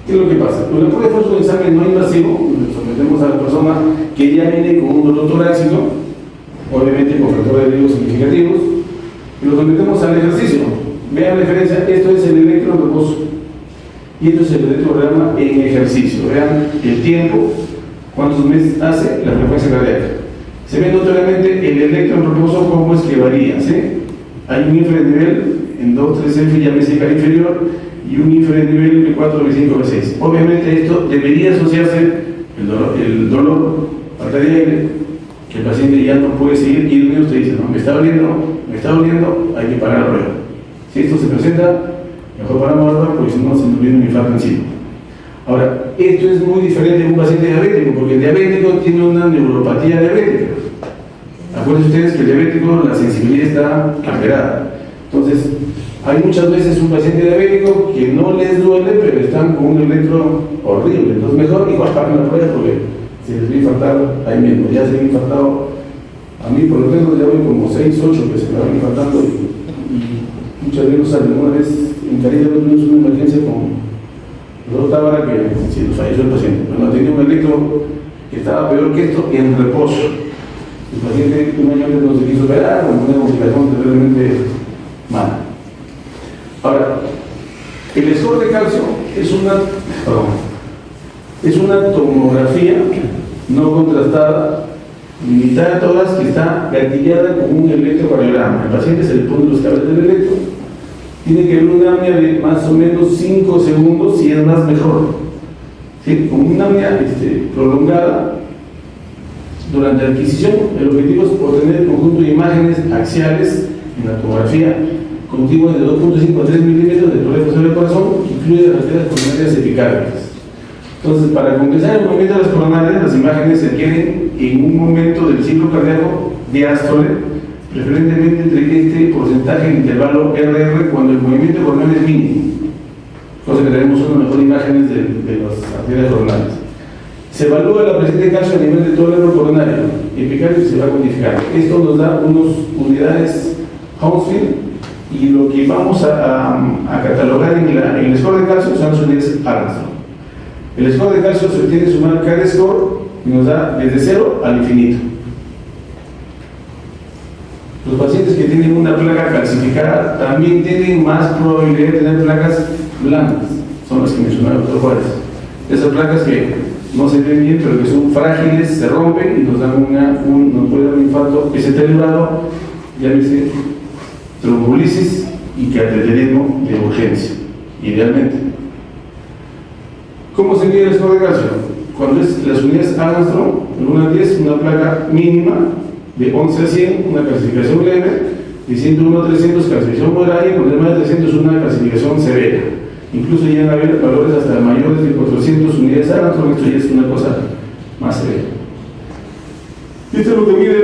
¿Qué es lo que pasa? Pues la prueba de esfuerzo de examen no invasivo, le sometemos a la persona que ya viene con un dolor torácico, obviamente con factores de riesgo significativos, y lo sometemos al ejercicio. Vean la diferencia, esto es el electro en reposo y esto es el electrocardiograma en ejercicio. Vean el tiempo, cuántos meses hace la frecuencia cardíaca. Se ve notoriamente el electro en reposo cómo es que varía, ¿sí? Hay un infranivel en 2-3F ya vesical inferior y un infranivel B4, B5, B6. Obviamente esto debería asociarse el dolor arterial, que el paciente ya no puede seguir y usted dice, no, me está doliendo, hay que parar la prueba. Si esto se presenta, mejor paramos la prueba porque si no se nos viene un infarto encima. Ahora, esto es muy diferente de un paciente diabético, porque el diabético tiene una neuropatía diabética. Acuérdense ustedes que el diabético, la sensibilidad está alterada. Entonces, hay muchas veces un paciente diabético que no les duele, pero están con un electro horrible. Entonces, mejor igual paren la prueba porque se les va a infartar ahí mismo. Ya se han infartado, a mí por lo menos ya voy como 6, 8 que se me van infartando y muchas veces salen. Una vez en Caribe tuvimos una emergencia con el doctor Tábara que sí, falleció el paciente. Bueno, tenía un electro que estaba peor que esto en reposo. El paciente un año antes no se quiso operar con una complicación terriblemente mala. Ahora, el score de calcio es una tomografía no contrastada, limitada a todas, que está gatillada con un electrocardiograma. Al paciente se le ponen los cables del electro, tiene que haber una apnea de más o menos 5 segundos, si es más mejor. ¿Sí? Con una apnea prolongada durante la adquisición, el objetivo es obtener el conjunto de imágenes axiales en la tomografía continuas de 2.5 a 3 milímetros de proliferación del corazón, que incluye las arterias coronarias epicárdicas. Entonces, para compensar el movimiento de las coronarias, las imágenes se adquieren en un momento del ciclo cardíaco diástole, preferentemente entre este porcentaje en intervalo RR cuando el movimiento coronario es mínimo, cosa que tenemos una mejor imágenes de las arterias coronarias. Se evalúa la presencia de calcio a nivel de todo el nervio coronario epicárdico y se va a cuantificar. Esto nos da unas unidades Hounsfield y lo que vamos a catalogar en el score de calcio son las unidades Armstrong. El score de calcio se obtiene sumar cada score y nos da desde 0 al infinito. Los pacientes que tienen una placa calcificada también tienen más probabilidad de tener placas blancas, son las que mencionaba el doctor Juárez. Esas placas que no se ven bien, pero que son frágiles, se rompen y nos dan nos puede dar un infarto ST elevado, llámese trombolisis y cateterismo de urgencia, idealmente. ¿Cómo se mide el score de calcio? Cuando es las unidades Armstrong, en 1 a 10, una placa mínima, de 11 a 100, una clasificación leve, de 101 a 300, clasificación moderada, y con el más de 300, una clasificación severa. Incluso llegan a haber valores hasta mayores de 400 unidades Armstrong, esto ya es una cosa más severa. Esto es lo que mide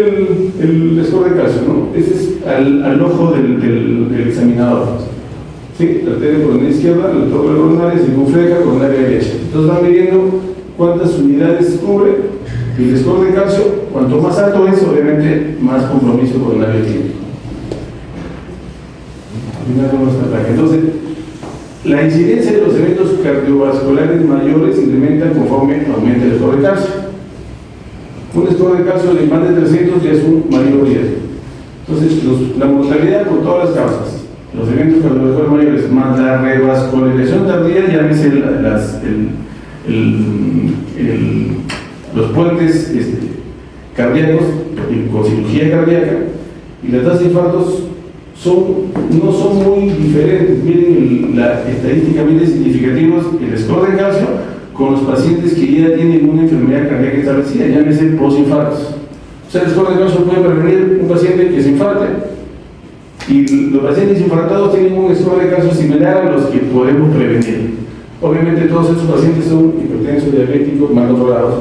el score de calcio, ¿no? Ese es al ojo del examinador. ¿Sí? La arteria coronaria izquierda, la arteria coronaria, circunfleja, coronaria derecha. Entonces van midiendo cuántas unidades cubre y el score de calcio, cuanto más alto es, obviamente, más compromiso coronario tiene. Entonces, la incidencia de los eventos cardiovasculares mayores incrementa conforme aumenta el score de calcio. Un score de calcio de más de 300 ya es un mayor riesgo. Entonces, la mortalidad por todas las causas, los eventos cardiovasculares mayores, más la revascularización tardía, llámese los puentes cardíacos con cirugía cardíaca, y las tasas de infartos no son muy diferentes. Miren estadísticamente significativos el score de calcio con los pacientes que ya tienen una enfermedad cardíaca establecida, llámese postinfartos. O sea, el score de calcio puede prevenir un paciente que se infarte, y los pacientes infartados tienen un score de calcio similar a los que podemos prevenir. Obviamente todos estos pacientes son hipertensos, diabéticos, mal controlados,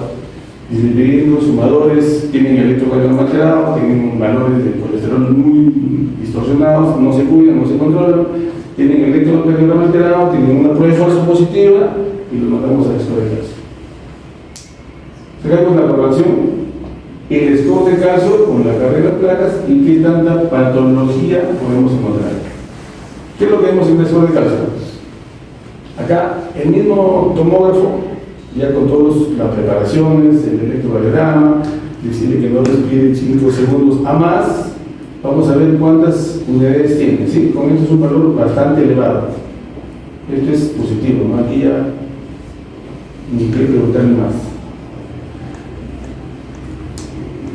disminuidos, sumadores, tienen electrocardiograma alterado, tienen valores de colesterol muy distorsionados, no se cuidan, no se controlan, tienen electrocardiograma alterado, tienen una prueba de esfuerzo positiva y los mandamos al score de calcio. Sacamos la correlación, el score de calcio con la carrera de placas y qué tanta patología podemos encontrar. ¿Qué es lo que vemos en el score de calcio? Acá el mismo tomógrafo, ya con todas las preparaciones, el electrocardiograma, decirle que no respire 5 segundos a más, vamos a ver cuántas unidades tiene. ¿Sí? Con esto es un valor bastante elevado. Esto es positivo, ¿no? Aquí ya ni que preguntarle más.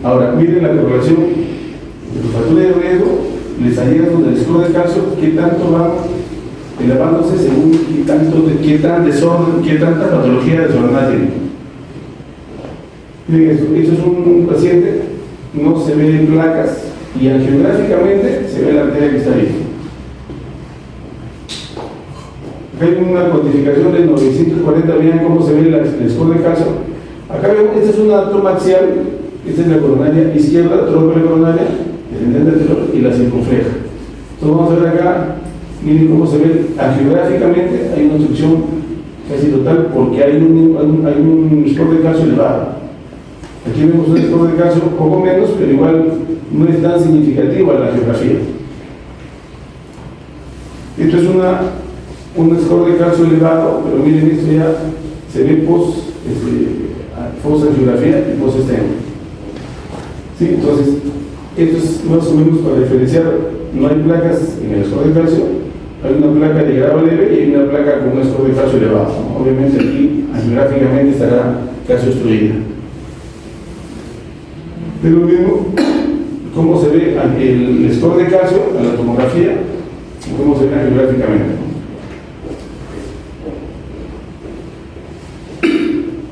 Ahora, miren la correlación de los factores de riesgo, les hallazgos del score de calcio, qué tanto van elevándose según qué tan desorden, qué tanta patología desordenada tiene. Miren esto es un paciente, no se ven placas y angiográficamente se ve la arteria que está ahí. Acá hay una cuantificación de 940, vean cómo se ve el score de calcio. Acá vemos, esta es una toma axial, esta es la coronaria izquierda, tronco de la coronaria, descendente anterior y la circunfleja. Entonces vamos a ver acá. Miren cómo se ve angiográficamente, hay una obstrucción casi total porque hay un score de calcio elevado. Aquí vemos un score de calcio poco menos, pero igual no es tan significativa la angiografía. Esto es un score de calcio elevado, pero miren, esto ya se ve post-angiografía y post-esteno. ¿Sí? Entonces, esto es más o menos para diferenciar, no hay placas en el score de calcio. Hay una placa de grado leve y hay una placa con un score de calcio elevado, ¿no? Obviamente aquí angiográficamente estará calcio obstruida. Pero mismo, cómo se ve el score de calcio a la tomografía y cómo se ve angiográficamente.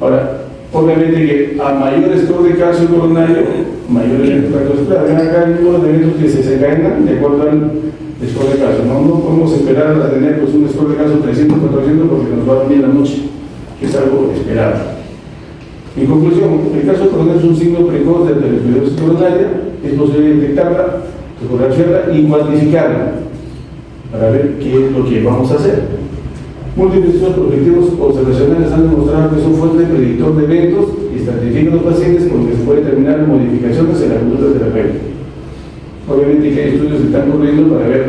Ahora, obviamente que a mayor score de calcio coronario, mayor electrocardiograma. Ven acá el número de eventos que se desencadenan de acuerdo al score de calcio. No podemos esperar a tener pues, un score de calcio 300, 400 porque nos va a dormir la noche, que es algo esperado. En conclusión, el caso coronario es un signo precoz de arteriosclerosis coronaria, es posible detectarla, fotografiarla y cuantificarla para ver qué es lo que vamos a hacer. Múltiples estudios prospectivos observacionales han demostrado que es un fuerte predictor de eventos y estratifica a los pacientes porque se puede determinar modificaciones en la conducta terapéutica. Obviamente que hay estudios que están corriendo para ver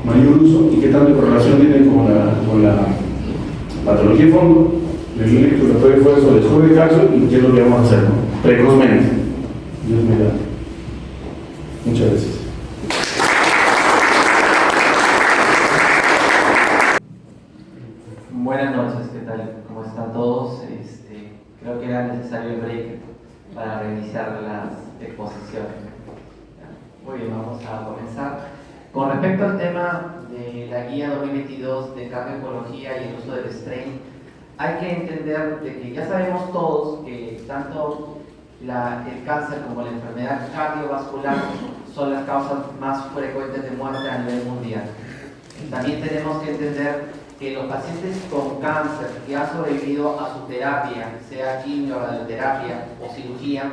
mayor uso y qué tanta correlación tiene con la patología de fondo, el electrocardiograma de esfuerzo, el score de calcio y qué es lo que vamos a hacer, ¿no? Precozmente. Dios me da. Muchas gracias. Buenas noches, ¿qué tal? ¿Cómo están todos? Creo que era necesario el break para reiniciar las exposiciones. Muy bien, vamos a comenzar. Con respecto al tema de la guía 2022 de cardiooncología y el uso del strain, hay que entender de que ya sabemos todos que tanto el cáncer como la enfermedad cardiovascular son las causas más frecuentes de muerte a nivel mundial. También tenemos que entender que los pacientes con cáncer que han sobrevivido a su terapia, sea quimio, radioterapia o cirugía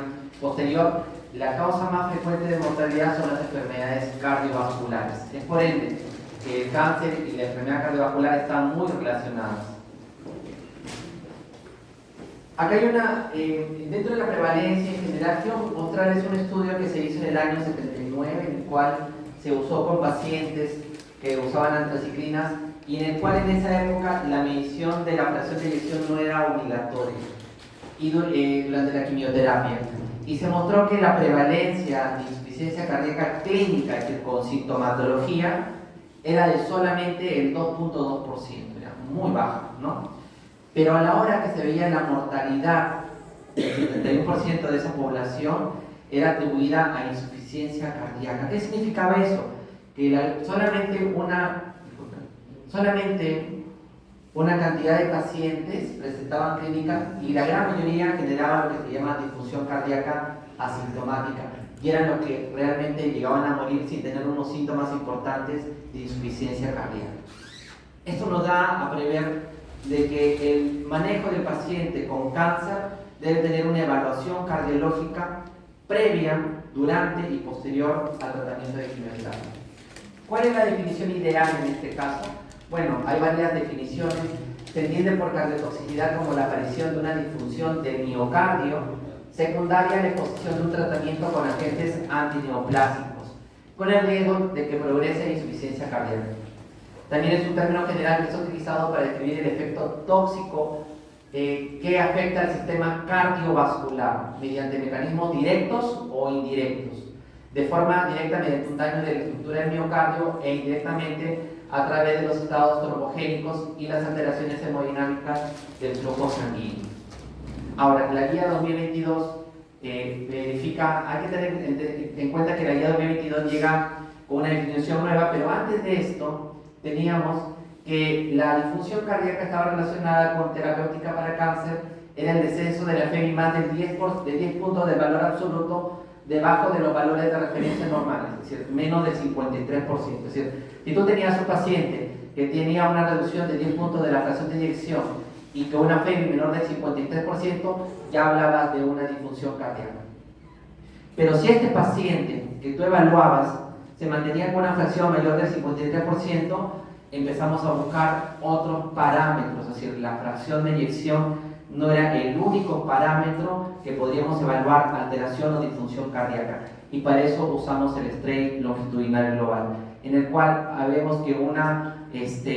posterior, la causa más frecuente de mortalidad son las enfermedades cardiovasculares. Es por ende que el cáncer y la enfermedad cardiovascular están muy relacionadas. Acá hay dentro de la prevalencia en general, quiero mostrarles un estudio que se hizo en el año 79, en el cual se usó con pacientes que usaban antraciclinas y en el cual en esa época la medición de la fracción de eyección no era obligatoria y durante la quimioterapia. y se mostró que la prevalencia de insuficiencia cardíaca clínica, es decir, con sintomatología, era de solamente el 2.2%, era muy baja, ¿no? Pero a la hora que se veía la mortalidad, el 71% de esa población era atribuida a insuficiencia cardíaca. ¿Qué significaba eso? Que solamente una cantidad de pacientes presentaban clínicas y la gran mayoría generaban lo que se llama disfunción cardíaca asintomática, y eran los que realmente llegaban a morir sin tener unos síntomas importantes de insuficiencia cardíaca. Esto nos da a prever de que el manejo del paciente con cáncer debe tener una evaluación cardiológica previa, durante y posterior al tratamiento de quimioterapia. ¿Cuál es la definición ideal en este caso? Bueno, hay varias definiciones. Se entiende por cardiotoxicidad como la aparición de una disfunción del miocardio secundaria a la exposición de un tratamiento con agentes antineoplásicos, con el riesgo de que progrese insuficiencia cardíaca. También es un término general que es utilizado para describir el efecto tóxico que afecta al sistema cardiovascular mediante mecanismos directos o indirectos, de forma directa mediante un daño de la estructura del miocardio e indirectamente a través de los estados trombogénicos y las alteraciones hemodinámicas del flujo sanguíneo. Ahora, la guía 2022 verifica, hay que tener en cuenta que la guía 2022 llega con una definición nueva, pero antes de esto teníamos que la disfunción cardíaca estaba relacionada con terapéutica para cáncer, era el descenso de la FEBI más de 10 puntos de valor absoluto debajo de los valores de referencia normales, es decir, menos del 53%. Es decir, si tú tenías un paciente que tenía una reducción de 10 puntos de la fracción de eyección y que una FEBI menor del 53%, ya hablabas de una disfunción cardíaca. Pero si este paciente que tú evaluabas se mantenía con una fracción mayor del 53%, empezamos a buscar otros parámetros, es decir, la fracción de eyección no era el único parámetro que podríamos evaluar alteración o disfunción cardíaca, y para eso usamos el strain longitudinal global, en el cual vemos que una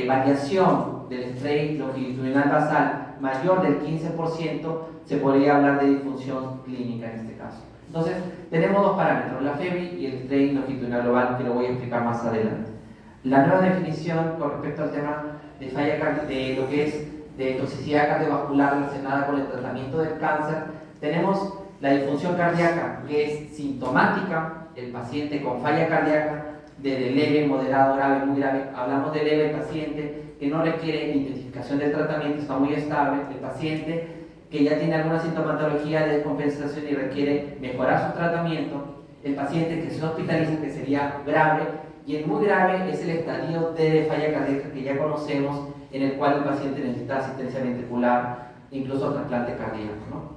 variación del strain longitudinal basal mayor del 15% se podría hablar de disfunción clínica en este caso. Entonces, tenemos dos parámetros, la FEBI y el strain longitudinal global, que lo voy a explicar más adelante. La nueva definición con respecto al tema de falla de lo que es de toxicidad cardiovascular relacionada con el tratamiento del cáncer, tenemos la disfunción cardíaca, que es sintomática, el paciente con falla cardíaca, desde leve, moderado, grave, muy grave. Hablamos de leve, el paciente que no requiere intensificación del tratamiento, está muy estable, el paciente que ya tiene alguna sintomatología de descompensación y requiere mejorar su tratamiento, el paciente que se hospitaliza, que sería grave, y el muy grave es el estadio de falla cardíaca que ya conocemos, en el cual el paciente necesita asistencia ventricular, incluso trasplante cardíaco, ¿no?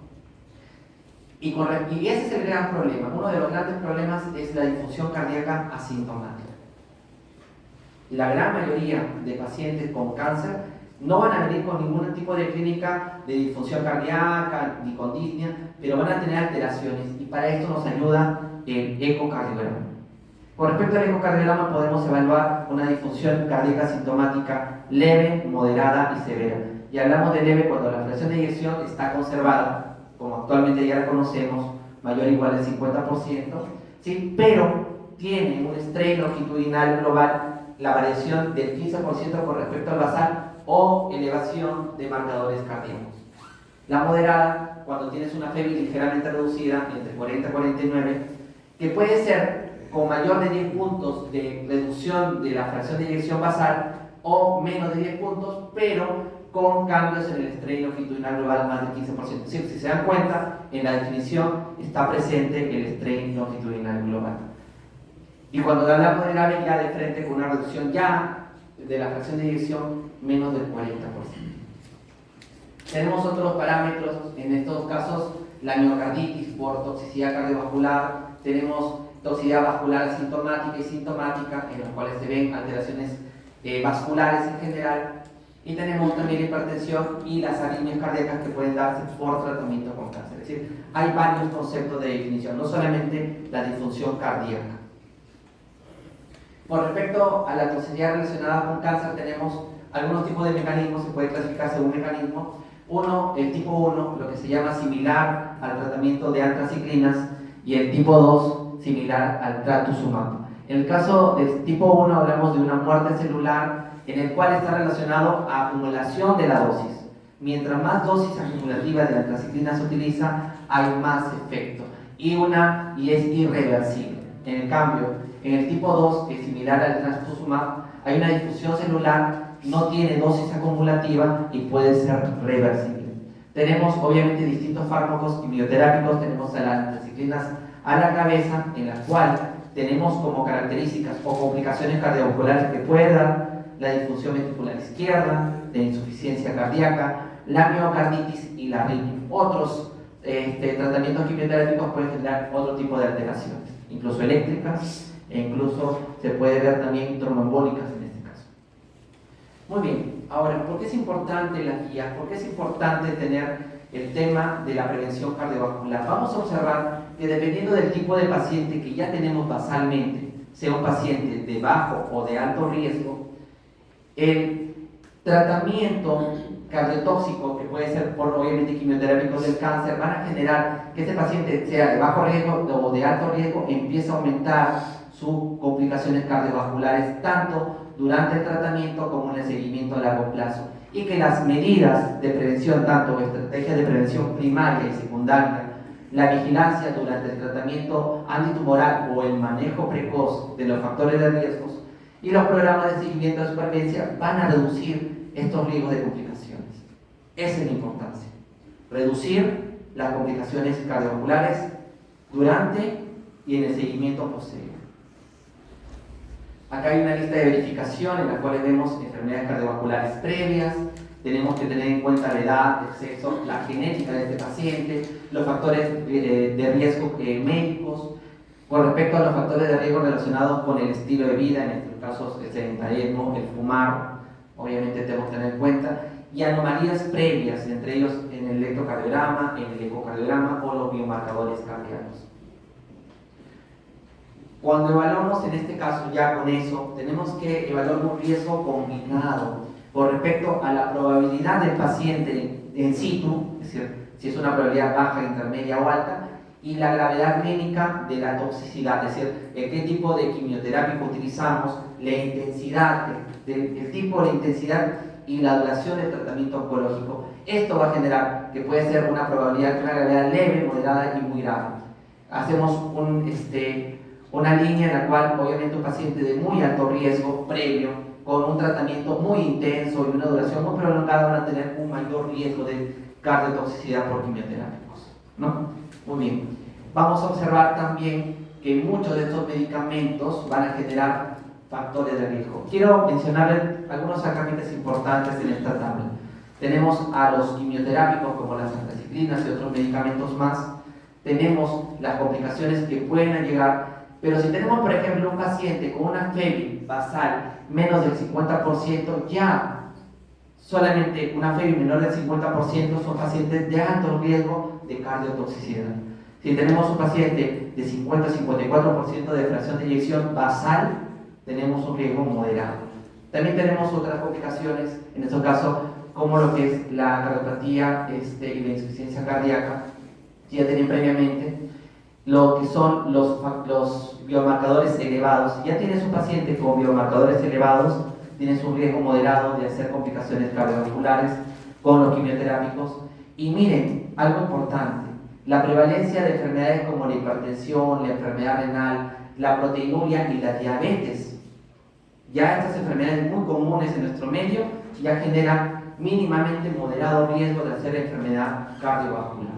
Y ese es el gran problema. Uno de los grandes problemas es la disfunción cardíaca asintomática. La gran mayoría de pacientes con cáncer no van a venir con ningún tipo de clínica de disfunción cardíaca ni con disnea, pero van a tener alteraciones, y para esto nos ayuda el ecocardiograma. Con respecto al ecocardiograma podemos evaluar una disfunción cardíaca asintomática leve, moderada y severa. Y hablamos de leve cuando la fracción de eyección está conservada, como actualmente ya la conocemos, mayor o igual al 50%, ¿sí? Pero tiene un strain longitudinal global, la variación del 15% con respecto al basal o elevación de marcadores cardíacos. La moderada, cuando tienes una FEBI ligeramente reducida, entre 40 y 49, que puede ser con mayor de 10 puntos de reducción de la fracción de eyección basal o menos de 10 puntos, pero con cambios en el strain longitudinal global más del 15%. Sí, si se dan cuenta, en la definición está presente el strain longitudinal global. Y cuando hablamos de grave, ya de frente con una reducción ya de la fracción de eyección menos del 40%. Tenemos otros parámetros, en estos casos la miocarditis por toxicidad cardiovascular, tenemos toxicidad vascular asintomática y sintomática, en los cuales se ven alteraciones vasculares en general, y tenemos también hipertensión y las arritmias cardíacas que pueden darse por tratamiento con cáncer. Es decir, hay varios conceptos de definición, no solamente la disfunción cardíaca. Con respecto a la toxicidad relacionada con cáncer, tenemos algunos tipos de mecanismos, se puede clasificar según mecanismo. Uno, el tipo 1, lo que se llama similar al tratamiento de antraciclinas, y el tipo 2, similar al trastuzumab. En el caso del tipo 1 hablamos de una muerte celular en el cual está relacionado a acumulación de la dosis. Mientras más dosis acumulativa de antraciclina se utiliza, hay más efecto y es irreversible. En el cambio, en el tipo 2, que es similar al trastuzumab, hay una difusión celular, no tiene dosis acumulativa y puede ser reversible. Tenemos obviamente distintos fármacos quimioterápicos, tenemos a las antraciclinas a la cabeza, en la cual tenemos como características o complicaciones cardiovasculares que puede dar la disfunción ventricular izquierda, de insuficiencia cardíaca, la miocarditis y la arritmia. Otros tratamientos quimioterápicos pueden generar otro tipo de alteraciones, incluso eléctricas, e incluso se puede ver también tromboembólicas en este caso. Muy bien, ahora, ¿por qué es importante las guías? ¿Por qué es importante tener el tema de la prevención cardiovascular? Vamos a observar que dependiendo del tipo de paciente que ya tenemos basalmente, sea un paciente de bajo o de alto riesgo, el tratamiento cardiotóxico, que puede ser por obviamente quimioterápicos del cáncer, van a generar que este paciente sea de bajo riesgo o de alto riesgo, empieza a aumentar sus complicaciones cardiovasculares tanto durante el tratamiento como en el seguimiento a largo plazo, y que las medidas de prevención, tanto estrategias de prevención primaria y secundaria, la vigilancia durante el tratamiento antitumoral o el manejo precoz de los factores de riesgos y los programas de seguimiento de supervivencia van a reducir estos riesgos de complicaciones. Esa es la importancia, reducir las complicaciones cardiovasculares durante y en el seguimiento posterior. Acá hay una lista de verificación en la cual vemos enfermedades cardiovasculares previas. Tenemos que tener en cuenta la edad, el sexo, la genética de este paciente, los factores de riesgo médicos. Con respecto a los factores de riesgo relacionados con el estilo de vida, en estos casos el sedentarismo, el fumar, obviamente tenemos que tener en cuenta, y anomalías previas, entre ellos en el electrocardiograma, en el ecocardiograma o los biomarcadores cardíacos. Cuando evaluamos en este caso ya con eso, tenemos que evaluar un riesgo combinado con respecto a la probabilidad del paciente en situ, es decir, si es una probabilidad baja, intermedia o alta, y la gravedad clínica de la toxicidad, es decir, qué tipo de quimioterapia utilizamos, la intensidad, el tipo de intensidad y la duración del tratamiento oncológico. Esto va a generar que puede ser una probabilidad de una gravedad leve, moderada y muy grave. Hacemos una línea en la cual obviamente un paciente de muy alto riesgo previo, con un tratamiento muy intenso y una duración muy prolongada, van a tener un mayor riesgo de cardiotoxicidad por quimioterápicos, ¿no? Muy bien. Vamos a observar también que muchos de estos medicamentos van a generar factores de riesgo. Quiero mencionarles algunos acápites importantes en esta tabla. Tenemos a los quimioterápicos como las antraciclinas y otros medicamentos más. Tenemos las complicaciones que pueden llegar. Pero si tenemos, por ejemplo, un paciente con una FeNV basal menos del 50%, ya solamente una FeNV menor del 50% son pacientes de alto riesgo de cardiotoxicidad. Si tenemos un paciente de 50-54% de fracción de eyección basal, tenemos un riesgo moderado. También tenemos otras complicaciones, en estos casos, como lo que es la cardiopatía y la insuficiencia cardíaca, que ya tenían previamente, lo que son los biomarcadores elevados. Si ya tienes un paciente con biomarcadores elevados, tienes un riesgo moderado de hacer complicaciones cardiovasculares con los quimioterápicos. Y miren, algo importante, la prevalencia de enfermedades como la hipertensión, la enfermedad renal, la proteinuria y la diabetes, ya estas enfermedades muy comunes en nuestro medio, ya generan mínimamente moderado riesgo de hacer enfermedad cardiovascular.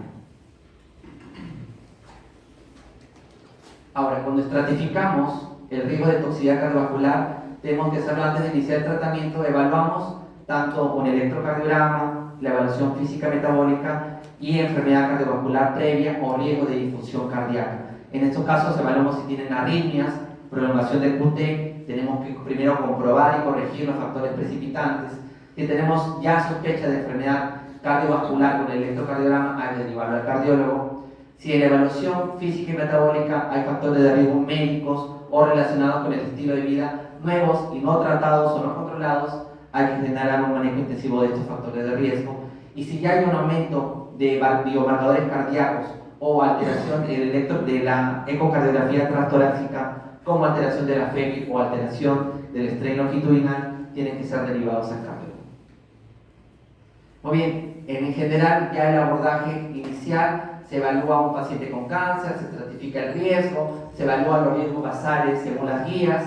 Ahora, cuando estratificamos el riesgo de toxicidad cardiovascular, tenemos que hacerlo antes de iniciar el tratamiento. Evaluamos tanto un electrocardiograma, la evaluación física metabólica y enfermedad cardiovascular previa o riesgo de disfunción cardíaca. En estos casos evaluamos si tienen arritmias, prolongación del QT, tenemos que primero comprobar y corregir los factores precipitantes. Si tenemos ya sospecha de enfermedad cardiovascular con el electrocardiograma, hay que derivarlo al cardiólogo. Si en la evaluación física y metabólica hay factores de riesgo médicos o relacionados con el estilo de vida nuevos y no tratados o no controlados, hay que generar un manejo intensivo de estos factores de riesgo. y si ya hay un aumento de biomarcadores cardíacos o alteración de la ecocardiografía transtorácica, como alteración de la FEBI o alteración del estrés longitudinal, tienen que ser derivados al cardiólogo. Muy bien, en general ya el abordaje inicial se evalúa a un paciente con cáncer, se estratifica el riesgo, se evalúan los riesgos basales según las guías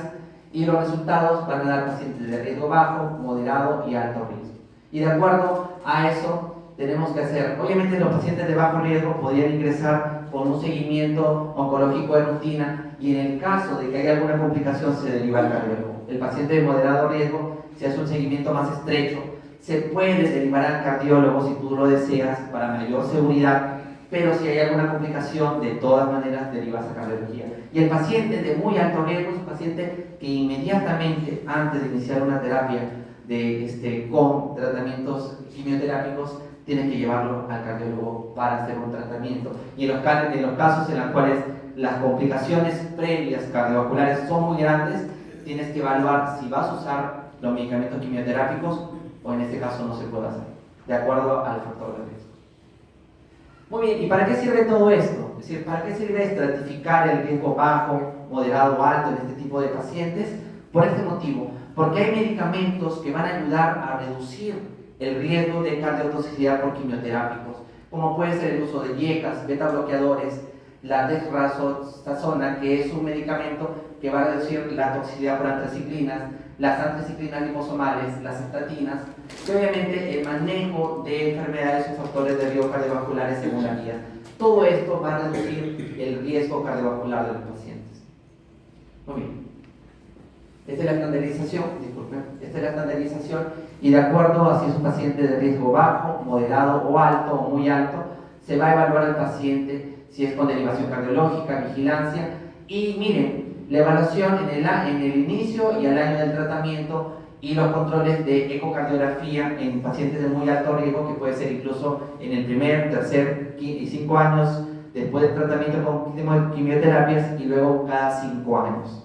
y los resultados van a dar pacientes de riesgo bajo, moderado y alto riesgo. Y de acuerdo a eso tenemos que hacer, obviamente los pacientes de bajo riesgo podrían ingresar con un seguimiento oncológico de rutina y en el caso de que haya alguna complicación se deriva al cardiólogo. El paciente de moderado riesgo se hace un seguimiento más estrecho, se puede derivar al cardiólogo si tú lo deseas para mayor seguridad, pero si hay alguna complicación, de todas maneras derivas a cardiología. Y el paciente de muy alto riesgo es un paciente que inmediatamente antes de iniciar una terapia con tratamientos quimioterápicos, tienes que llevarlo al cardiólogo para hacer un tratamiento. Y en los casos en los cuales las complicaciones previas cardiovasculares son muy grandes, tienes que evaluar si vas a usar los medicamentos quimioterápicos o en este caso no se puede hacer, de acuerdo al factor de riesgo. Muy bien, ¿y para qué sirve todo esto? Es decir, ¿para qué sirve estratificar el riesgo bajo, moderado o alto en este tipo de pacientes? Por este motivo, porque hay medicamentos que van a ayudar a reducir el riesgo de cardiotoxicidad por quimioterápicos, como puede ser el uso de IECAS, beta bloqueadores, la dexrazoxazona, que es un medicamento que va a reducir la toxicidad por antraciclinas, las antraciclinas liposomales, las estatinas, y obviamente el manejo de enfermedades o factores de riesgo cardiovasculares según la guía. Todo esto va a reducir el riesgo cardiovascular de los pacientes. Muy bien. Esta es la estandarización, disculpen, esta es la estandarización y de acuerdo a si es un paciente de riesgo bajo, moderado o alto o muy alto, se va a evaluar al paciente si es con derivación cardiológica, vigilancia y miren, la evaluación en el inicio y al año del tratamiento y los controles de ecocardiografía en pacientes de muy alto riesgo que puede ser incluso en el primer, tercer y 5 años después del tratamiento con quimioterapias y luego cada 5 años.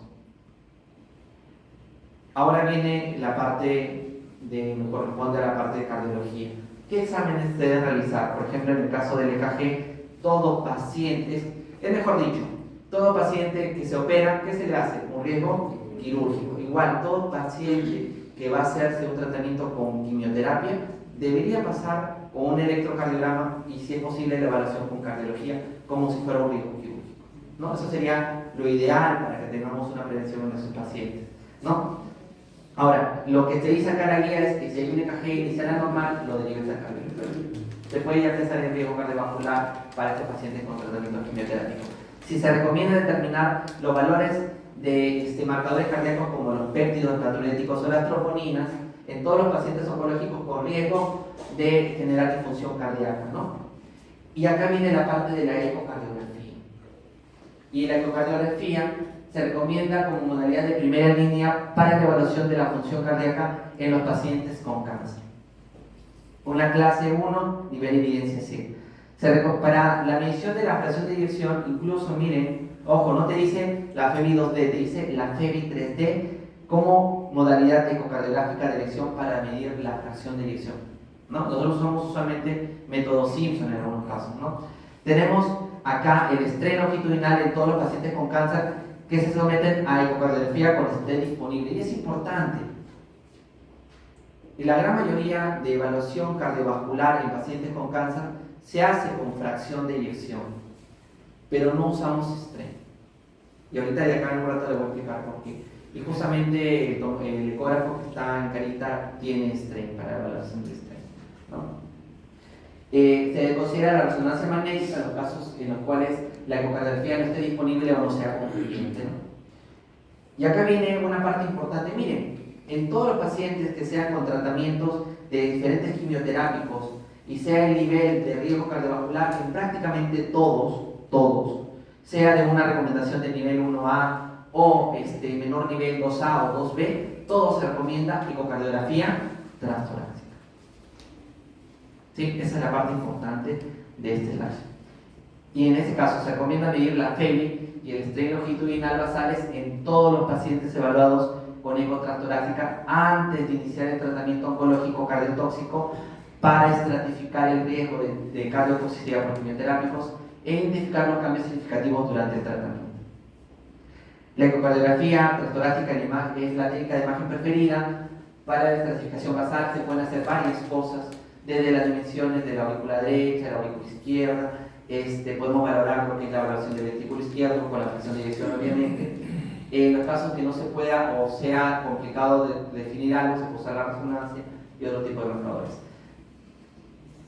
Ahora viene la parte me corresponde a la parte de cardiología. ¿Qué exámenes se deben realizar? Por ejemplo, en el caso del EKG, todo paciente, es mejor dicho, todo paciente que se opera, ¿qué se le hace? Un riesgo quirúrgico. Igual, todo paciente que va a hacerse un tratamiento con quimioterapia debería pasar con un electrocardiograma y, si es posible, la evaluación con cardiología, como si fuera un riesgo quirúrgico, ¿no? Eso sería lo ideal para que tengamos una prevención en nuestros pacientes, ¿no? Ahora, lo que se dice acá en la guía es que si hay un EKG inicial anormal, lo derives al cardiólogo. Se puede ya pensar en riesgo cardiovascular para estos pacientes con tratamiento quimioterápico. Si se recomienda determinar los valores de marcadores cardíacos como los péptidos natriuréticos o las troponinas en todos los pacientes oncológicos con riesgo de generar disfunción cardíaca, ¿no? Y acá viene la parte de la ecocardiografía. Y la ecocardiografía se recomienda como modalidad de primera línea para la evaluación de la función cardíaca en los pacientes con cáncer. Una clase 1, nivel de evidencia C. Para la medición de la fracción de eyección, incluso miren, ojo, no te dice la FEBI 2D, te dice la FEBI 3D como modalidad ecocardiográfica de eyección para medir la fracción de eyección, ¿no? Nosotros usamos usualmente método Simpson en algunos casos, ¿no? Tenemos acá el estrés longitudinal en todos los pacientes con cáncer que se someten a ecocardiografía cuando esté disponible. Y es importante. Y la gran mayoría de evaluación cardiovascular en pacientes con cáncer se hace con fracción de eyección, pero no usamos strain. Y ahorita de acá en un rato les voy a explicar por qué. Y justamente el ecógrafo que está en Carita tiene strain para evaluación de strain, ¿no? Se considera la resonancia magnética en los casos en los cuales la ecocardiografía no esté disponible o no sea concluyente, ¿no? Y acá viene una parte importante. Miren, en todos los pacientes que sean con tratamientos de diferentes quimioterápicos y sea el nivel de riesgo cardiovascular, en prácticamente todos, sea de una recomendación de nivel 1A o menor nivel 2A o 2B, todo se recomienda ecocardiografía transtorácica. ¿Sí? Esa es la parte importante de este slide. Y en este caso se recomienda medir la FEBI y el estrés longitudinal basales en todos los pacientes evaluados con eco transtorácica antes de iniciar el tratamiento oncológico cardiotóxico para estratificar el riesgo de cardiotoxicidad por quimioterápicos e identificar los cambios significativos durante el tratamiento. La ecocardiografía transtorácica es la técnica de imagen preferida para la estratificación basal. Se pueden hacer varias cosas, desde las dimensiones de la aurícula derecha, de la aurícula izquierda. Podemos valorar lo que es la valoración del ventrículo izquierdo con la fracción de eyección, obviamente. En los casos que no se pueda o sea complicado de definir algo, se puede usar la resonancia y otro tipo de marcadores.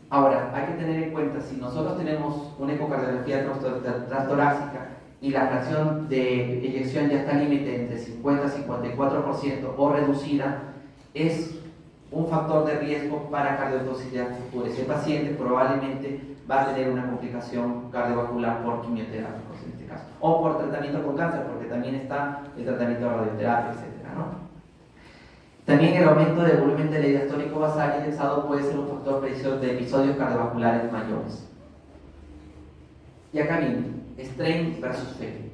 Ahora, hay que tener en cuenta, si nosotros tenemos una ecocardiografía transtorácica y la fracción de eyección ya está al límite entre 50 y 54% o reducida, es un factor de riesgo para cardiotoxicidad futura. Ese paciente probablemente va a tener una complicación cardiovascular por quimioterápicos en este caso, o por tratamiento con cáncer, porque también está el tratamiento de radioterapia, etc., ¿no? También el aumento del volumen del diastólico basal indexado puede ser un factor predictor de episodios cardiovasculares mayores. Y acá viene, strain versus FEBI.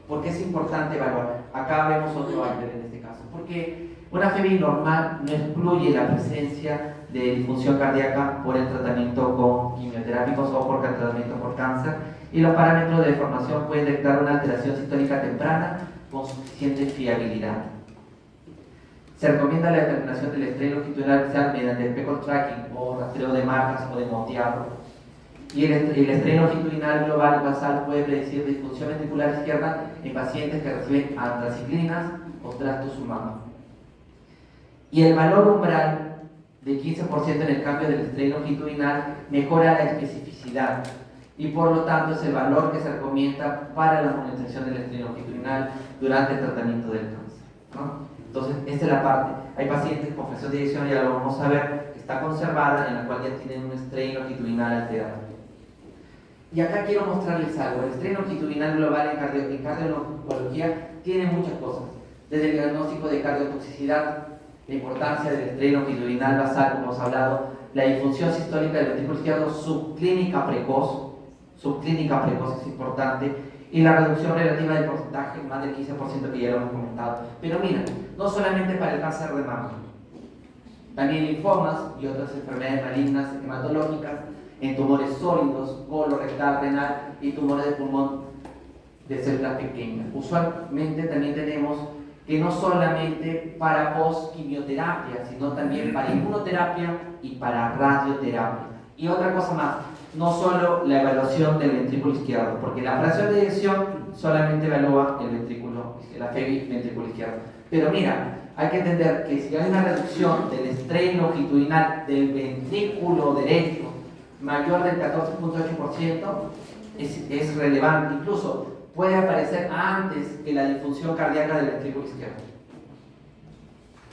¿Por qué es importante evaluar? Acá vemos otro iceberg en este caso, porque una FEBI normal no excluye la presencia de disfunción cardíaca por el tratamiento con quimioterápicos o por el tratamiento por cáncer, y los parámetros de deformación pueden detectar una alteración sistólica temprana con suficiente fiabilidad. Se recomienda la determinación del strain longitudinal axial mediante el PECOL tracking o rastreo de marcas o de moteado. Y el strain longitudinal global basal puede predecir disfunción ventricular izquierda en pacientes que reciben antraciclinas o trastuzumab. Y el valor umbral de 15% en el cambio del strain longitudinal mejora la especificidad y por lo tanto es el valor que se recomienda para la monitorización del strain longitudinal durante el tratamiento del cáncer, ¿no? Entonces, esta es la parte. Hay pacientes con fracción de eyección, ya lo vamos a ver, que está conservada, en la cual ya tienen un strain longitudinal alterado. Y acá quiero mostrarles algo. El strain longitudinal global en cardiología tiene muchas cosas. Desde el diagnóstico de cardiotoxicidad, la importancia del strain longitudinal basal, como hemos hablado, la disfunción sistólica del ventrículo izquierdo, subclínica precoz es importante, y la reducción relativa del porcentaje, más del 15% que ya lo hemos comentado. Pero mira, no solamente para el cáncer de mama, también linfomas y otras enfermedades malignas hematológicas, en tumores sólidos, colorectal, renal y tumores de pulmón de células pequeñas. Usualmente también tenemos que no solamente para post-quimioterapia, sino también para inmunoterapia y para radioterapia. Y otra cosa más, no solo la evaluación del ventrículo izquierdo, porque la fracción de eyección solamente evalúa el ventrículo, la FEBI ventrículo izquierdo. Pero mira, hay que entender que si hay una reducción del strain longitudinal del ventrículo derecho mayor del 14.8%, es relevante, incluso puede aparecer antes que la disfunción cardíaca del ventrículo izquierdo.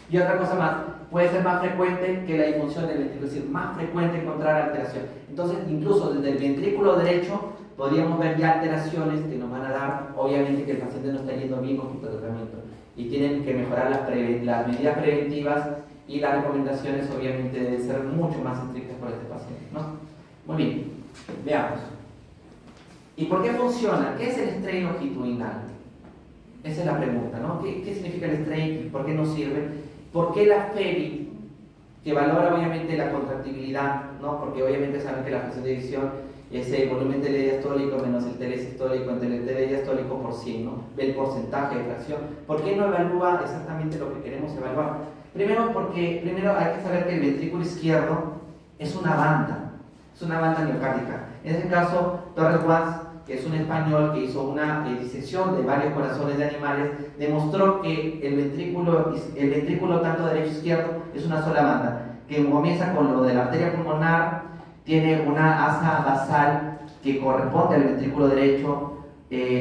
Y otra cosa más, puede ser más frecuente que la disfunción del ventrículo, es decir, más frecuente encontrar alteración. Entonces, incluso desde el ventrículo derecho podríamos ver ya alteraciones que nos van a dar, obviamente, que el paciente no está yendo bien con su tratamiento y tienen que mejorar las medidas preventivas, y las recomendaciones obviamente deben ser mucho más estrictas para este paciente, ¿no? Muy bien, veamos. ¿Y por qué funciona? ¿Qué es el strain longitudinal? Esa es la pregunta, ¿no? ¿Qué significa el strain? ¿Por qué nos sirve? ¿Por qué la FEBI, que valora obviamente la contractibilidad, ¿no? Porque obviamente saben que la fracción de eyección es el volumen telediastólico menos el telesistólico entre el telediastólico por 100, ¿no? Ve el porcentaje de fracción. ¿Por qué no evalúa exactamente lo que queremos evaluar? Primero porque hay que saber que el ventrículo izquierdo es una banda miocárdica. En este caso, Torres Guas, que es un español que hizo una disección de varios corazones de animales, demostró que el ventrículo tanto derecho e izquierdo es una sola banda, que comienza con lo de la arteria pulmonar, tiene una asa basal que corresponde al ventrículo derecho,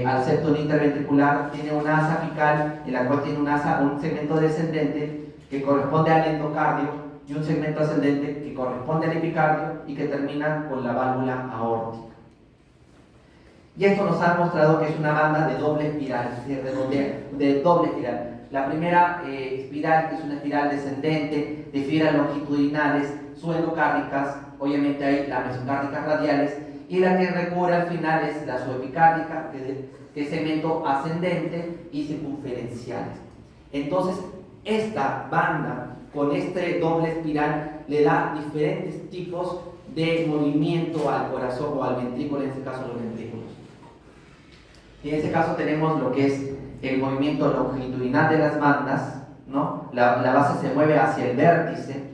al septo interventricular, tiene una asa apical en la cual tiene un segmento descendente que corresponde al endocardio, y un segmento ascendente que corresponde al epicardio y que termina con la válvula aórtica. Y esto nos ha mostrado que es una banda de doble espiral, es decir, de doble espiral. La primera espiral, que es una espiral descendente de fibras longitudinales suendocárdicas, obviamente hay las mesocárdicas radiales, y la que recubre al final es la subepicárdica, que es segmento ascendente y circunferenciales. Entonces, esta banda con este doble espiral le da diferentes tipos de movimiento al corazón o al ventrículo, en este caso los ventrículos. En este caso tenemos lo que es el movimiento longitudinal de las bandas, ¿no? La base se mueve hacia el vértice.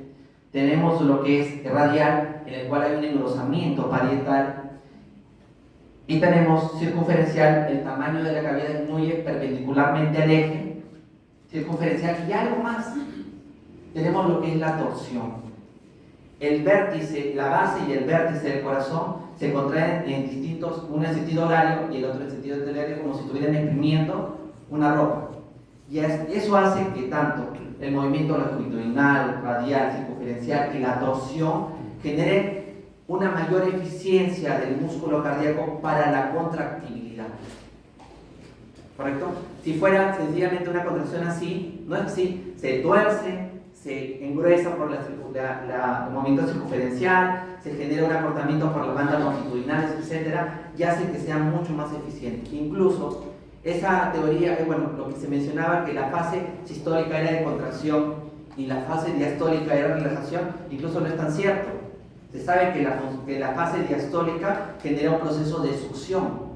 Tenemos lo que es radial, en el cual hay un engrosamiento parietal. Y tenemos circunferencial, el tamaño de la cavidad disminuye perpendicularmente al eje circunferencial. Y algo más, tenemos lo que es la torsión. El vértice, la base y el vértice del corazón se contraen en distintos, uno en sentido horario y el otro en sentido horario, como si estuvieran exprimiendo una ropa. Y eso hace que tanto el movimiento longitudinal, radial, circunferencial y la torsión genere una mayor eficiencia del músculo cardíaco para la contractibilidad. ¿Correcto? Si fuera sencillamente una contracción así, no es así, se tuerce, se engruesa por el movimiento circunferencial, se genera un acortamiento por las bandas longitudinales, etc., y hace que sea mucho más eficiente. Incluso esa teoría, bueno, lo que se mencionaba, que la fase sistólica era de contracción y la fase diastólica era de relajación, incluso no es tan cierto. Se sabe que la fase diastólica genera un proceso de succión.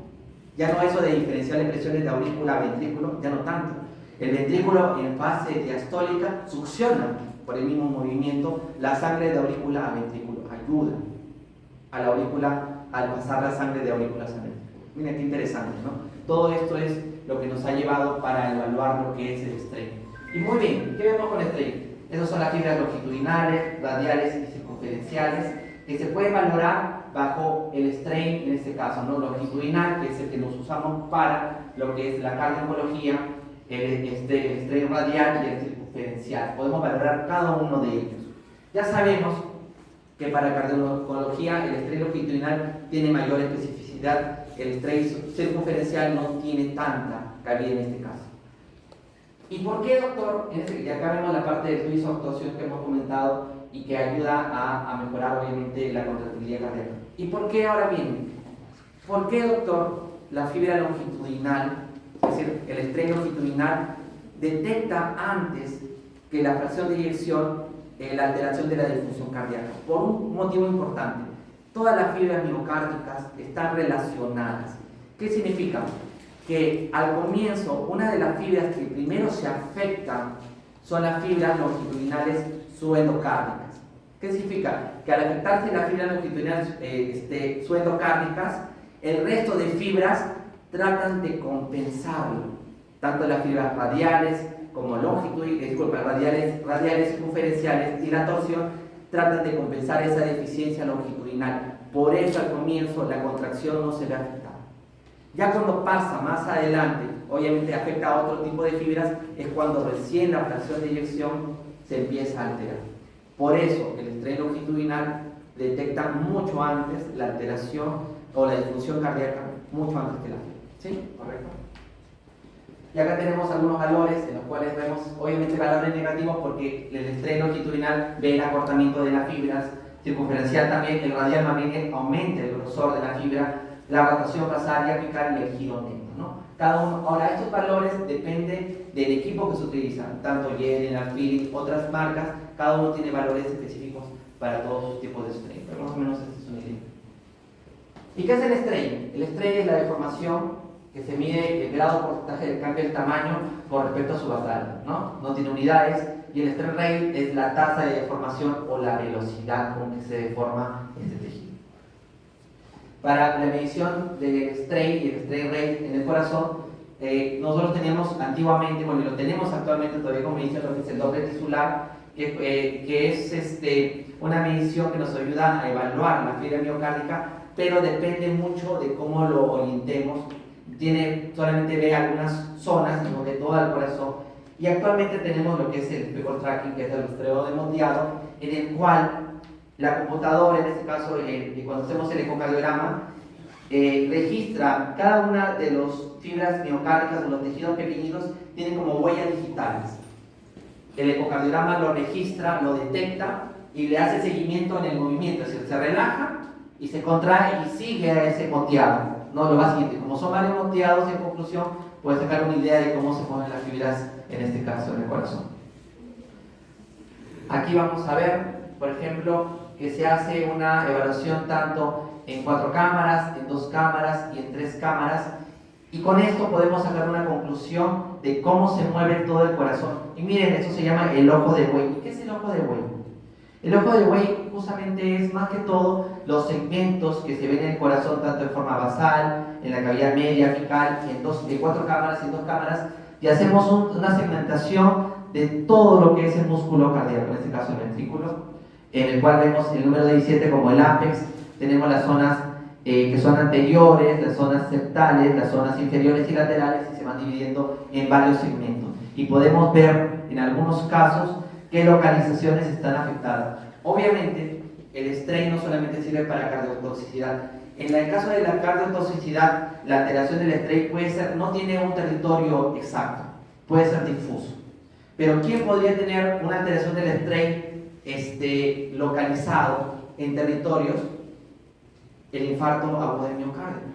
Ya no eso de diferencial de presiones de aurícula a ventrículo, ya no tanto. El ventrículo en fase diastólica succiona por el mismo movimiento la sangre de aurícula a ventrículo, ayuda a la aurícula al pasar la sangre de aurículas a ventrículo. Miren qué interesante, ¿no? Todo esto es lo que nos ha llevado para evaluar lo que es el strain. Y muy bien, ¿qué vemos con el strain? Esas son las fibras longitudinales, radiales y circunferenciales que se pueden valorar bajo el strain, en este caso, ¿no? Longitudinal, que es el que nos usamos para lo que es la cardiología, el strain radial y el circunferencial. Podemos valorar cada uno de ellos. Ya sabemos que para cardiología el strain longitudinal tiene mayor especificidad, el strain circunferencial no tiene tanta cabida en este caso. ¿Y por qué, doctor? Ya acá vemos la parte del twist of torsión que hemos comentado y que ayuda a mejorar obviamente la contractilidad cardíaca. ¿Y por qué ahora bien? ¿Por qué, doctor, la fibra longitudinal, es decir, el strain longitudinal, detecta antes que la fracción de eyección la alteración de la difusión cardíaca? Por un motivo importante. Todas las fibras miocárdicas están relacionadas. ¿Qué significa? Que al comienzo, una de las fibras que primero se afectan son las fibras longitudinales suendocárdicas. ¿Qué significa? Que al afectarse las fibras longitudinales suendocárdicas, el resto de fibras tratan de compensarlo. Tanto las fibras radiales como radiales circunferenciales y la torsión tratan de compensar esa deficiencia longitudinal. Por eso al comienzo la contracción no se ve afectada. Ya cuando pasa más adelante, obviamente afecta a otro tipo de fibras, es cuando recién la fracción de eyección se empieza a alterar. Por eso el strain longitudinal detecta mucho antes la alteración o la disfunción cardíaca, mucho antes que la fibra. ¿Sí? ¿Correcto? Y acá tenemos algunos valores en los cuales vemos, obviamente, valores negativos porque el strain longitudinal ve el acortamiento de las fibras, circunferencial también, el radial más bien aumenta el grosor de la fibra, la rotación basal y apical y el giro neto, ¿no? Cada uno. Ahora, estos valores dependen del equipo que se utiliza, tanto General, Philips, otras marcas, cada uno tiene valores específicos para todos sus tipos de strain, pero más o menos esta es una idea. ¿Y qué es el strain? El strain es la deformación que se mide el grado porcentaje del cambio del tamaño con respecto a su basal, ¿no? No tiene unidades, y el strain rate es la tasa de deformación o la velocidad con que se deforma este tejido. Para la medición del strain y el strain rate en el corazón, nosotros teníamos antiguamente, bueno, y lo tenemos actualmente todavía como medición, lo que es el doble tisular, que es una medición que nos ayuda a evaluar la fibra miocárdica, pero depende mucho de cómo lo orientemos. Solamente ve algunas zonas, no de todo el corazón. Y actualmente tenemos lo que es el speckle tracking, que es el rastreo de moteado, en el cual la computadora, en este caso, cuando hacemos el ecocardiograma, registra cada una de las fibras miocárdicas o los tejidos pequeñitos, tienen como huellas digitales. El ecocardiograma lo registra, lo detecta y le hace seguimiento en el movimiento, es decir, se relaja y se contrae y sigue a ese moteado. No lo va siguiente. Como son varios moteados, en conclusión, puedes sacar una idea de cómo se mueven las fibras, en este caso, en el corazón. Aquí vamos a ver, por ejemplo, que se hace una evaluación tanto en 4 cámaras, en 2 cámaras y en 3 cámaras. Y con esto podemos sacar una conclusión de cómo se mueve todo el corazón. Y miren, eso se llama el ojo de buey. ¿Y qué es el ojo de buey? El ojo de buey justamente es más que todo los segmentos que se ven en el corazón, tanto en forma basal, en la cavidad media, apical, en 4 cámaras y en 2 cámaras, y hacemos una segmentación de todo lo que es el músculo cardíaco, en este caso el ventrículo, en el cual vemos el número 17 como el ápex. Tenemos las zonas que son anteriores, las zonas septales, las zonas inferiores y laterales, y se van dividiendo en varios segmentos. Y podemos ver en algunos casos qué localizaciones están afectadas. Obviamente, el strain no solamente sirve para cardiotoxicidad. En el caso de la cardiotoxicidad, la alteración del strain puede ser, no tiene un territorio exacto, puede ser difuso. Pero ¿quién podría tener una alteración del strain localizado en territorios? El infarto agudo del miocardio.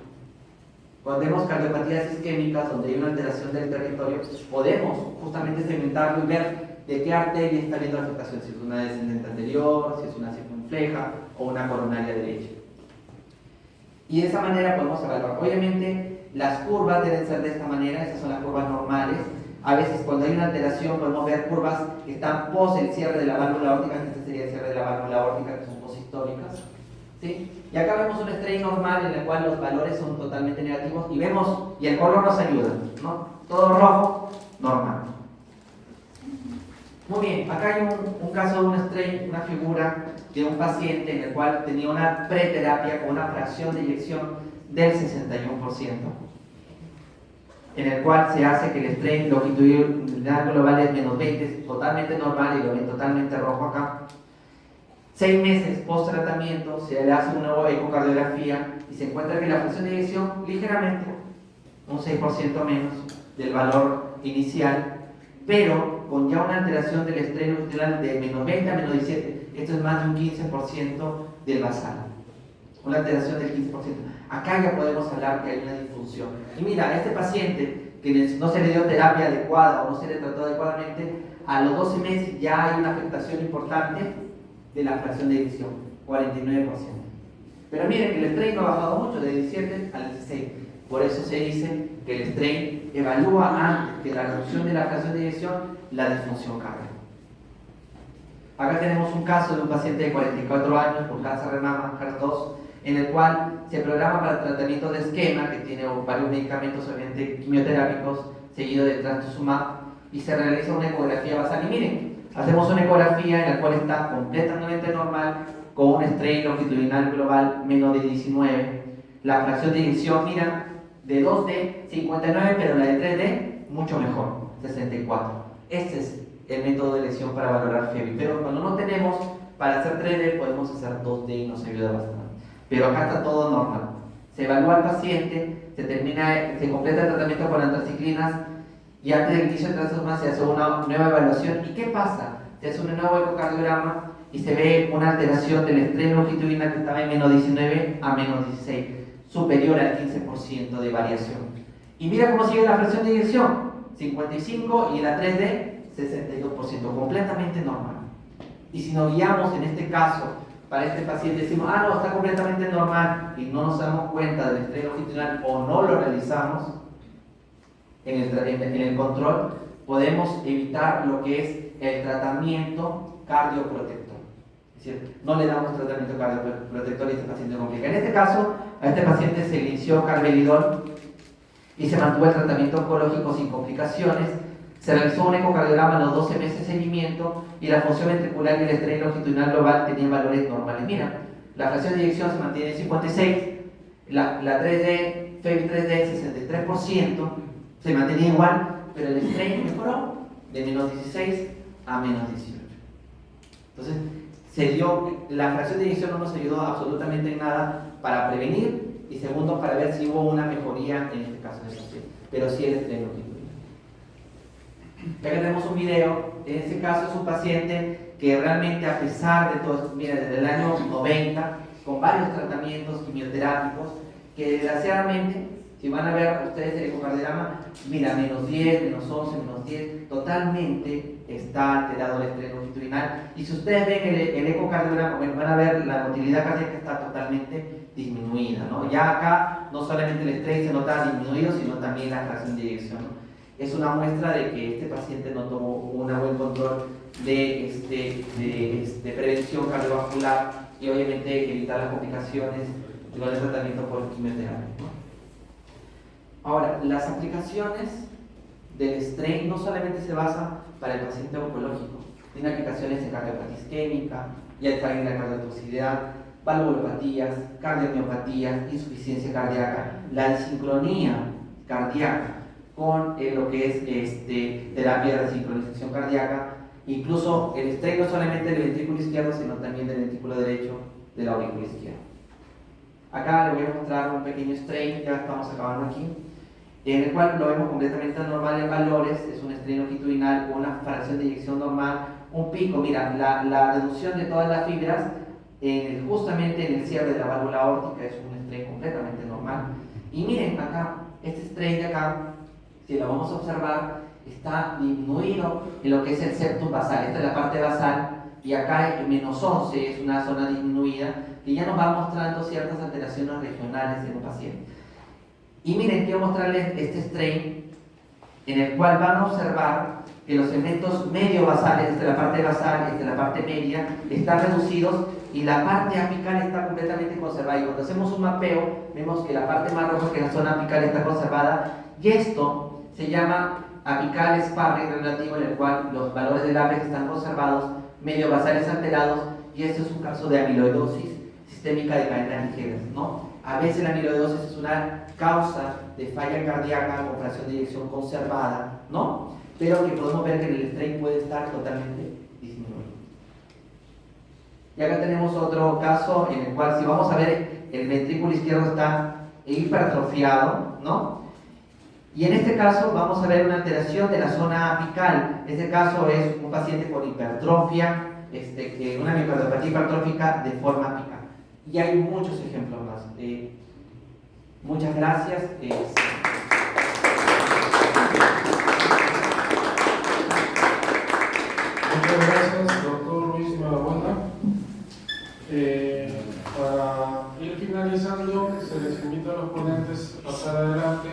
Cuando tenemos cardiopatías isquémicas donde hay una alteración del territorio, podemos justamente segmentarlo y ver de qué arteria está viendo la afectación, si es una descendente anterior, si es una circunfleja o una coronaria derecha. Y de esa manera podemos evaluar. Obviamente las curvas deben ser de esta manera, esas son las curvas normales. A veces cuando hay una alteración podemos ver curvas que están post el cierre de la válvula aórtica, que este sería el cierre de la válvula aórtica, que son posthistóricas, ¿sí? Y acá vemos un strain normal en el cual los valores son totalmente negativos y vemos, y el color nos ayuda, ¿no? Todo rojo, normal. Muy bien, acá hay un caso de un strain, una figura de un paciente en el cual tenía una preterapia con una fracción de eyección del 61%, en el cual se hace que el strain longitudinal global es menos 20, totalmente normal, y lo ven totalmente rojo acá. 6 meses post tratamiento se le hace una nueva ecocardiografía y se encuentra que la fracción de eyección ligeramente, un 6% menos del valor inicial, pero con ya una alteración del strain longitudinal de menos 20 a menos 17. Esto es más de un 15% del basal, una alteración del 15%. Acá ya podemos hablar que hay una disfunción. Y mira, a este paciente que no se le dio terapia adecuada o no se le trató adecuadamente, a los 12 meses ya hay una afectación importante de la fracción de eyección, 49%. Pero miren que el strain no ha bajado mucho, de 17 al 16. Por eso se dice que el strain evalúa antes que la reducción de la fracción de eyección la disfunción cardíaca. Acá tenemos un caso de un paciente de 44 años con cáncer de mama, HER2, en el cual se programa para el tratamiento de esquema, que tiene varios medicamentos, obviamente quimioterápicos, seguido de trastuzumab, y se realiza una ecografía basal. Y miren, hacemos una ecografía en la cual está completamente normal, con un strain longitudinal global menos de 19. La fracción de eyección, mira, de 2D, 59, pero la de 3D, mucho mejor, 64. Este es el método de lesión para valorar FEBI. Pero cuando no tenemos, para hacer 3D, podemos hacer 2D y nos ayuda bastante. Pero acá está todo normal. Se evalúa al paciente, se completa el tratamiento con antraciclinas, y antes del inicio de trastuzumab se hace una nueva evaluación. ¿Y qué pasa? Se hace un nuevo ecocardiograma y se ve una alteración del strain longitudinal que estaba en menos 19 a menos 16, superior al 15% de variación. Y mira cómo sigue la fracción de eyección, 55, y la 3D, 62%, completamente normal. Y si nos guiamos en este caso para este paciente, decimos, no, está completamente normal, y no nos damos cuenta del strain longitudinal o no lo realizamos en el control, podemos evitar lo que es el tratamiento cardioprotector. Es decir, no le damos tratamiento cardioprotector y este paciente complica. En este caso, a este paciente se le inició carvedilol y se mantuvo el tratamiento oncológico sin complicaciones. Se realizó un ecocardiograma a los 12 meses de seguimiento y la función ventricular y el strain longitudinal global tenían valores normales. Mira, la fracción de eyección se mantiene en 56, la 3D, FEBI 3D 63%, se mantenía igual, pero el strain mejoró de menos 16 a menos 18. Entonces, la fracción de eyección no nos ayudó absolutamente en nada para prevenir, y segundo, para ver si hubo una mejoría en este caso de paciente, pero sí el strain longitudinal. Acá tenemos un video. En este caso es un paciente que realmente, a pesar de todo esto, mira, desde el año 90, con varios tratamientos quimioterápicos, que desgraciadamente Si van a ver ustedes el ecocardiograma, mira, menos 10, menos 11, menos 10, totalmente está alterado el estrés longitudinal. Y si ustedes ven el ecocardiograma, bueno, van a ver la motilidad cardíaca está totalmente disminuida, ¿no? Ya acá no solamente el estrés se nota disminuido, sino también la fracción de eyección, ¿no? Es una muestra de que este paciente no tomó un buen control de prevención cardiovascular y obviamente evitar las complicaciones con el tratamiento por quimioterapia, ¿no? Ahora, las aplicaciones del strain no solamente se basan para el paciente oncológico, tiene aplicaciones en cardiopatía isquémica, ya traen la cardiotoxicidad, valvulopatías, cardiomiopatías, insuficiencia cardíaca, la sincronía cardíaca con lo que es terapia de sincronización cardíaca, incluso el strain no solamente del ventrículo izquierdo, sino también del ventrículo derecho de la aurícula izquierda. Acá le voy a mostrar un pequeño strain, ya estamos acabando aquí, en el cual lo vemos completamente normal en valores, es un strain longitudinal con una fracción de eyección normal, un pico, mira, la reducción de todas las fibras justamente en el cierre de la válvula aórtica es un strain completamente normal. Y miren acá, este strain de acá, si lo vamos a observar, está disminuido en lo que es el septum basal, esta es la parte basal, y acá en menos 11 es una zona disminuida que ya nos va mostrando ciertas alteraciones regionales en un paciente. Y miren, quiero mostrarles este strain en el cual van a observar que los segmentos medio basales, esta es la parte basal, esta es la parte media, están reducidos y la parte apical está completamente conservada. Y cuando hacemos un mapeo, vemos que la parte más roja, que es la zona apical, está conservada. Y esto se llama apical sparring relativo, en el cual los valores del APEX están conservados, medio basales alterados, y esto es un caso de amiloidosis sistémica de cadenas ligeras, ¿no? A veces la amiloidosis es una causa de falla cardíaca con fracción de eyección conservada, ¿no? Pero que podemos ver que el strain puede estar totalmente disminuido. Y acá tenemos otro caso en el cual, si vamos a ver, el ventrículo izquierdo está hipertrofiado, ¿no? Y en este caso vamos a ver una alteración de la zona apical. Este caso es un paciente con hipertrofia, una miocardiopatía hipertrófica de forma apical. Y hay muchos ejemplos más. Muchas gracias. Muchas gracias, doctor Luis Malabuena. Para ir finalizando, se les invita a los ponentes a pasar adelante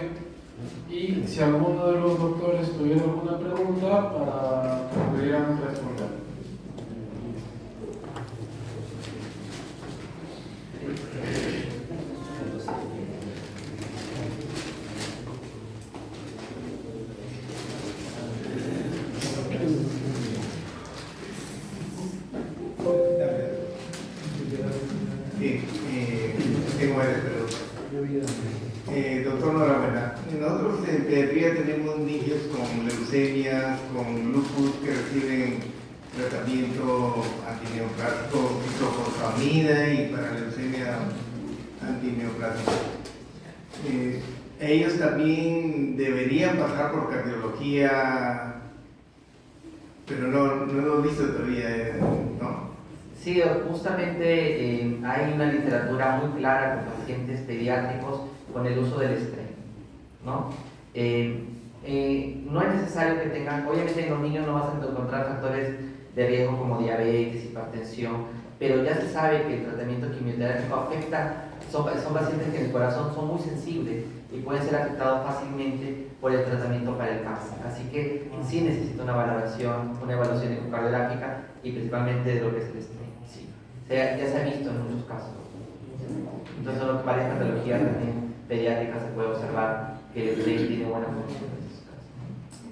y si alguno de los doctores tuviera alguna pregunta para que pudieran responder. Doctor Noramena, nosotros en pediatría tenemos niños con leucemias, con lupus que reciben tratamiento antineoplásico, ciclofosfamida y para leucemia antineoplásica. Ellos también deberían pasar por cardiología, pero no hemos visto todavía, ¿no? Sí, justamente hay una literatura muy clara con pacientes pediátricos con el uso del strain, ¿no? No es necesario que tengan, obviamente en los niños no vas a encontrar factores de riesgo como diabetes, hipertensión, pero ya se sabe que el tratamiento quimioterápico afecta, son pacientes que en el corazón son muy sensibles y pueden ser afectados fácilmente por el tratamiento para el cáncer. Así que sí necesita una evaluación ecocardiográfica y principalmente de lo que es el strain. Sí. Ya se ha visto en muchos casos. Entonces, en varias patologías también pediátricas se puede observar que el strain tiene buena función en esos casos.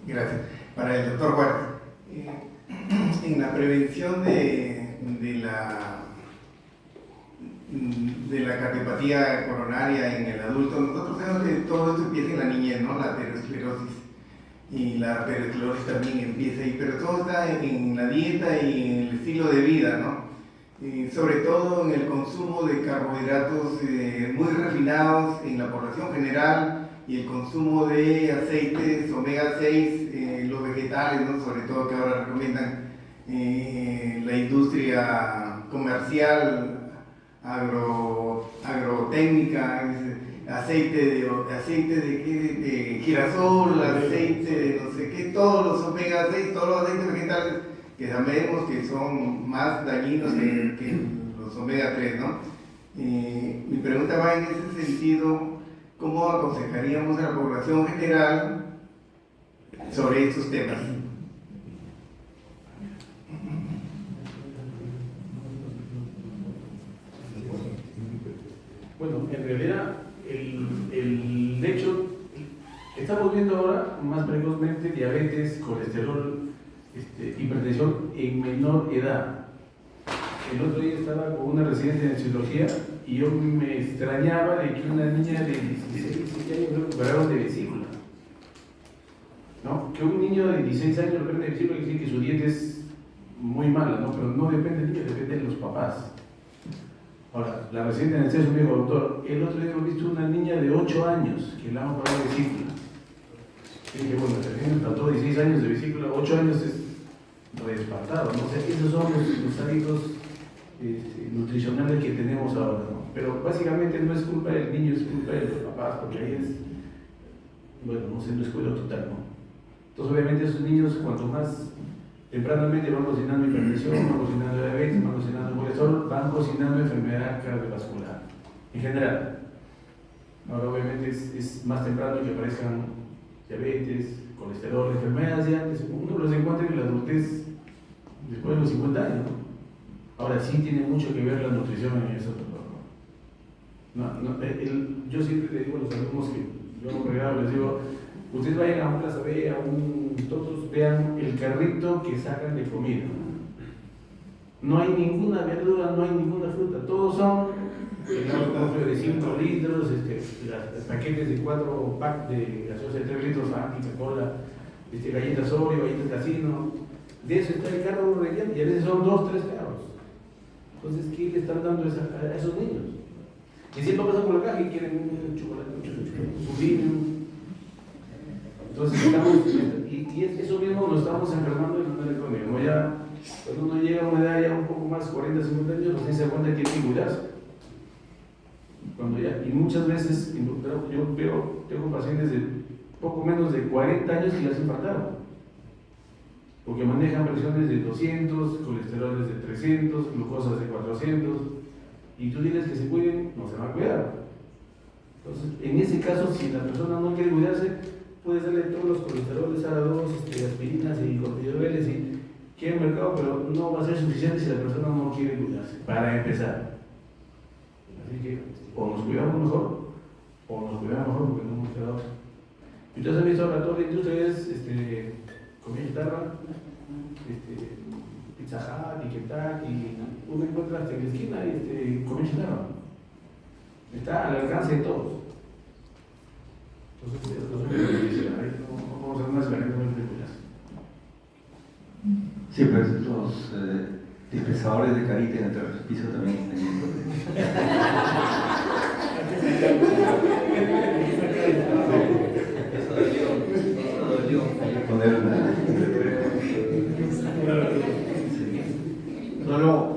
Gracias. Para el doctor Juárez, en la prevención de la cardiopatía coronaria en el adulto, nosotros sabemos que todo esto empieza en la niñez, ¿no? La aterosclerosis. Y la aterosclerosis también empieza ahí, pero todo está en la dieta y en el estilo de vida, ¿no? Y sobre todo en el consumo de carbohidratos muy refinados en la población general y el consumo de aceites omega 6, los vegetales, ¿no? Sobre todo que ahora recomiendan la industria comercial, agrotécnica, aceite de girasol, aceite de no sé qué, todos los omega 6, todos los aceites vegetales que sabemos que son más dañinos que los omega 3, ¿no? Mi pregunta va en ese sentido: ¿cómo aconsejaríamos a la población general sobre estos temas? Bueno, en realidad, el hecho, estamos viendo ahora más precozmente diabetes, colesterol, hipertensión en menor edad. El otro día estaba con una residente de angiología y yo me extrañaba de que una niña de 16 años lo operaron de vesícula. ¿No? Que un niño de 16 años lo operen de vesícula quiere decir que su dieta es muy mala, ¿no? Pero no depende del niño, depende de los papás. Ahora, la residente de anestesia me dijo: doctor, el otro día hemos visto una niña de 8 años que la han operado de vesícula. Y dije: bueno, el niño trató 16 años de vesícula, 8 años es reespartado, ¿no? O sea, esos son los hábitos nutricionales que tenemos ahora, ¿no? Pero básicamente no es culpa del niño, es culpa de los papás, porque ahí es, bueno, no sé, no es cuidado total, ¿no? Entonces, obviamente, esos niños, cuanto más tempranamente van cocinando hipertensión, van cocinando diabetes, van cocinando colesterol, van cocinando enfermedad cardiovascular, en general. Ahora, obviamente, es más temprano que aparezcan diabetes, colesterol, enfermedades ya antes. Uno los encuentra en la adultez después de los 50 años, ¿no? Ahora sí tiene mucho que ver la nutrición en eso. Yo siempre le digo a los alumnos que yo hago regalo, les digo: ustedes vayan a un Plaza B, todos vean el carrito que sacan de comida. No hay ninguna verdura, no hay ninguna fruta, todos son el agua de 5 litros, los paquetes de 4 packs de gaseosa de 3 litros, Coca-Cola, galletas Oreo, galletas Casino. De eso está el carro relleno, y a veces son 2, 3 carros. Entonces, ¿qué le están dando a esos niños? Y siempre pasan por la caja y quieren un chocolate, un vino. Entonces, y eso mismo nos estamos enfermando en una economía, ¿no? Ya, cuando uno llega a una edad ya un poco más, 40, 50 años, recién se da cuenta que tiene que cuidarse. Y muchas veces, yo tengo pacientes de poco menos de 40 años que ya se infartaron, porque manejan presiones de 200, colesteroles de 300, glucosas de 400, y tú diles que se cuiden, no se van a cuidar. Entonces, en ese caso, si la persona no quiere cuidarse, puedes darle todos los colesteroles, ARA2, aspirinas y corticoides y que en el mercado, pero no va a ser suficiente si la persona no quiere cuidarse, para empezar. Así que o nos cuidamos mejor, o nos cuidamos mejor porque no hemos quedado. Y ustedes han visto ahora toda la industria es comida chatarra, Pizza Hut y Kentucky, uno encuentra hasta en la esquina comida chatarra. Está al alcance de todos. Entonces, no vamos a hacer más variantes de películas. Sí, pues los dispensadores de carita en el tercer piso también están Eso dolió. Poner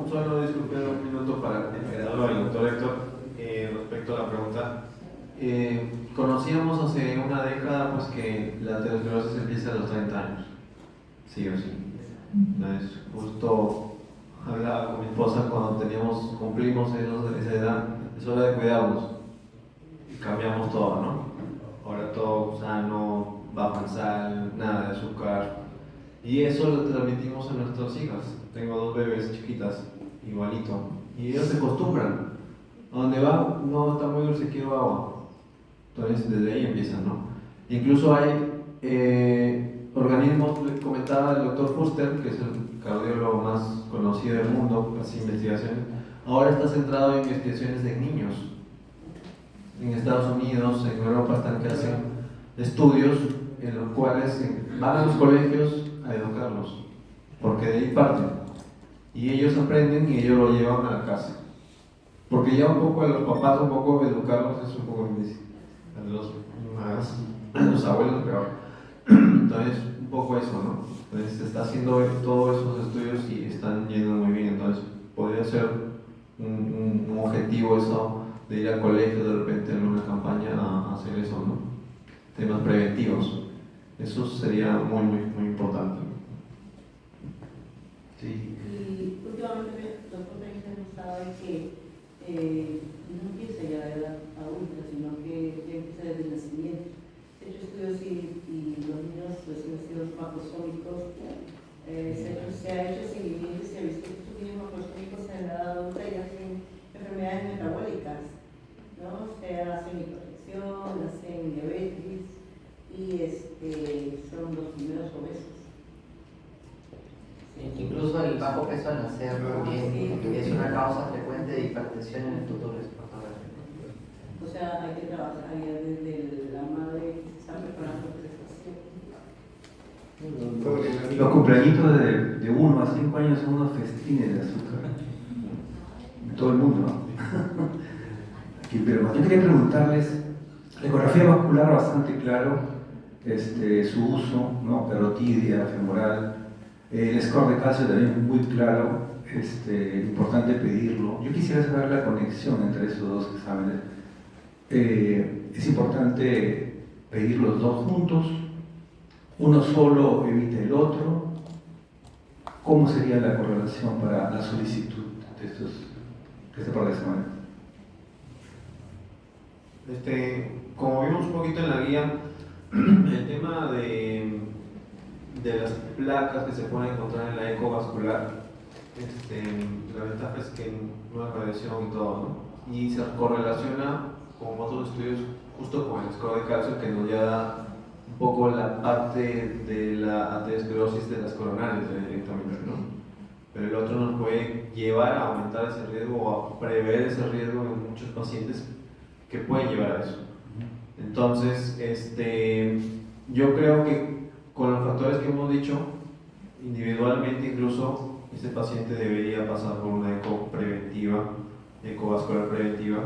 Solo disculpe un minuto para entregarlo al doctor Héctor respecto a la pregunta. Conocíamos hace una década pues que la aterosclerosis empieza a los 30 años, sí o sí. Entonces, justo hablaba con mi esposa cuando cumplimos esa edad, es hora de cuidarnos y cambiamos todo, ¿no? Ahora todo sano, bajo en sal, nada de azúcar, y eso lo transmitimos a nuestras hijas. Tengo 2 bebés chiquitas, igualito, y ellos se acostumbran. A donde van, no está muy dulce, quiero agua. Entonces desde ahí empiezan, ¿no? Incluso hay organismos, le comentaba el doctor Fuster, que es el cardiólogo más conocido del mundo, hace investigaciones. Ahora está centrado en investigaciones de niños. En Estados Unidos, en Europa están que hacen estudios en los cuales van a los colegios a educarlos, porque de ahí parten. Y ellos aprenden y ellos lo llevan a la casa. Porque ya un poco a los papás, un poco educarlos es un poco difícil. A los abuelos peor. Entonces, un poco eso, ¿no? Entonces, se está haciendo todos esos estudios y están yendo muy bien. Entonces, podría ser un objetivo eso de ir al colegio de repente en una campaña a hacer eso, ¿no? Temas preventivos. Eso sería muy, muy, muy importante. Sí. Y últimamente nosotros también hemos estado en que no empieza ya de edad adulta, sino que ya empieza desde el nacimiento. Se han hecho estudios y los niños recién nacidos macrosómicos, se ha hecho seguimiento y se ha visto que estos niños macrosómicos en la edad adulta ya hacen enfermedades metabólicas, ¿no? Se hacen hipertensión, hacen diabetes y son los primeros obesos. Incluso el bajo peso al nacer también es una causa frecuente de hipertensión en el futuro. O sea, hay que trabajar allá desde la madre que se está preparando para la gestación. Los cumpleañitos de 1 a 5 años son unos festines de azúcar. En todo el mundo, ¿no? Aquí, pero yo quería preguntarles, la ecografía vascular bastante claro, su uso, ¿no? Carotidia, femoral, el score de calcio también muy claro, importante pedirlo. Yo quisiera saber la conexión entre esos dos exámenes. Es importante pedir los dos juntos, uno solo evita el otro. ¿Cómo sería la correlación para la solicitud de este par de semanas? Como vimos un poquito en la guía, el tema de las placas que se pueden encontrar en la eco vascular, la ventaja es que no hay radiación y todo, ¿no? Y se correlaciona con otros estudios justo con el score de calcio, que nos ya da un poco la parte de la aterosclerosis de las coronarias directamente, ¿no? Pero el otro nos puede llevar a aumentar ese riesgo o a prever ese riesgo en muchos pacientes que pueden llevar a eso. Entonces, yo creo que con los factores que hemos dicho, individualmente incluso, este paciente debería pasar por una eco preventiva, ecovascular preventiva,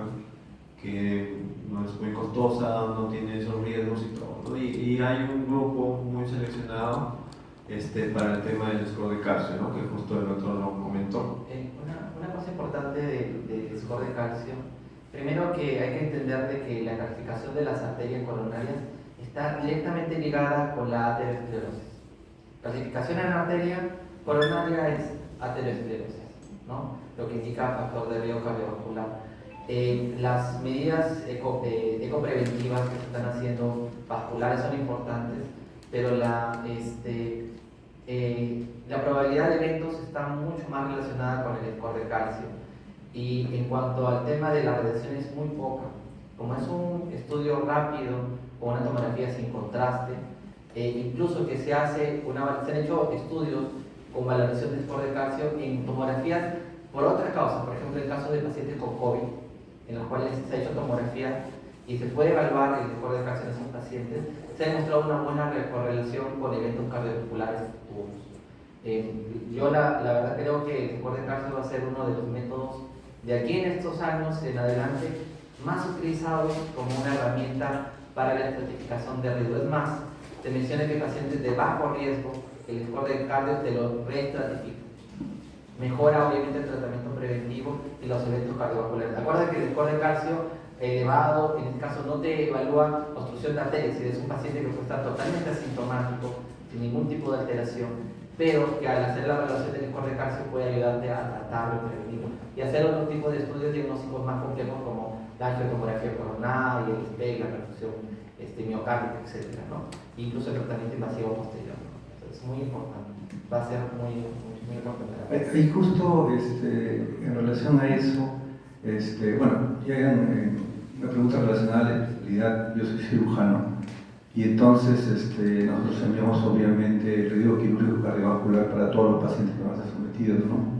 que no es muy costosa, no tiene esos riesgos y todo, ¿no? Y hay un grupo muy seleccionado para el tema del score de calcio, ¿no? Que justo el doctor lo comentó. Una cosa importante del score de calcio, primero que hay que entender de que la calcificación de las arterias coronarias está directamente ligada con la aterosclerosis. Calcificación en arteria coronaria es aterosclerosis, ¿no? Lo que indica factor de riesgo cardiovascular. Las medidas ecopreventivas que se están haciendo vasculares son importantes, pero la probabilidad de eventos está mucho más relacionada con el score de calcio. Y en cuanto al tema de la radiación es muy poca. Como es un estudio rápido o una tomografía sin contraste, incluso que se han hecho estudios con valoración de score de calcio en tomografías por otras causas, por ejemplo en casos de pacientes con COVID, en los cuales se ha hecho tomografía y se puede evaluar el score de calcio en esos pacientes, se ha demostrado una buena correlación con eventos cardiovasculares futuros. Yo la verdad creo que el score de calcio va a ser uno de los métodos de aquí en estos años en adelante más utilizados como una herramienta para la estratificación de riesgo. Es más, te mencioné que pacientes de bajo riesgo, el score de cardio te lo reestratifica. Mejora obviamente el tratamiento preventivo y los eventos cardiovasculares. Acuérdate que el score de calcio elevado, en este caso no te evalúa obstrucción de arterias, si eres un paciente que puede estar totalmente asintomático, sin ningún tipo de alteración, pero que al hacer la evaluación del score de calcio puede ayudarte a tratarlo y prevenirlo y hacer otro tipo de estudios diagnósticos más complejos como la angiotomografía coronaria, el SPECT, la perfusión miocárdica, etc., ¿no? Incluso el tratamiento invasivo posterior, ¿no? Entonces, es muy importante, va a ser muy importante. Y justo en relación a eso, bueno, llegan una pregunta relacionada a la especialidad. Yo soy cirujano y entonces nosotros enviamos obviamente el riesgo quirúrgico cardiovascular para todos los pacientes que van a ser sometidos, ¿no?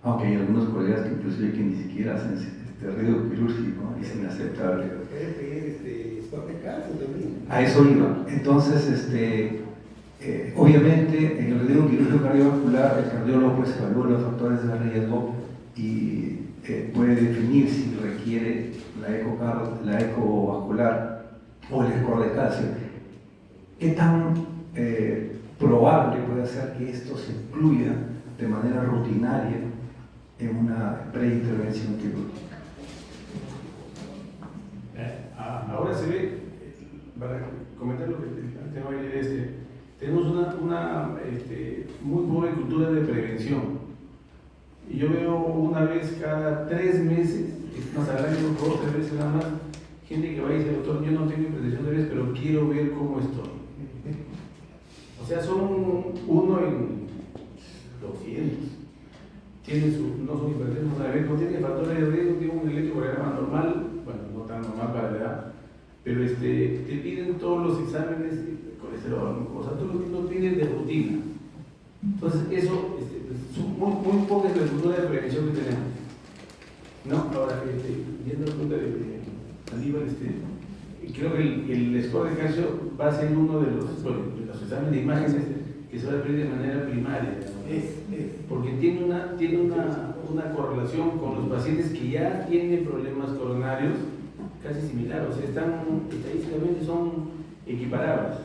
Aunque hay algunos colegas que inclusive que ni siquiera hacen riesgo quirúrgico y es inaceptable. A eso iba. Entonces, obviamente en el riesgo quirúrgico cardiovascular el cardiólogo pues evalúa los factores de riesgo y puede definir si requiere la ecovascular o el score de calcio. ¿Qué tan probable puede ser que esto se incluya de manera rutinaria en una preintervención quirúrgica? tenemos una muy pobre cultura de prevención. Y yo veo una vez cada 3 meses, más al año, 2 o 3 veces nada más, gente que va y dice, doctor, yo no tengo hipertensión de diabetes, pero quiero ver cómo estoy. O sea, son 1 en 200. No son hipertensos, no tiene factores de riesgo, tiene un electrocardiograma normal, bueno, no tan normal para la edad, pero te piden todos los exámenes de colesterol, o sea, todos los que nos piden de rutina. Entonces, eso, son muy pocas las culturas de prevención que tenemos. No, ahora, viendo la pregunta de Aníbal, creo que el score de calcio va a ser uno de los exámenes de imágenes que se va a pedir de manera primaria, porque tiene una correlación con los pacientes que ya tienen problemas coronarios casi similar, o sea, estadísticamente son equiparables.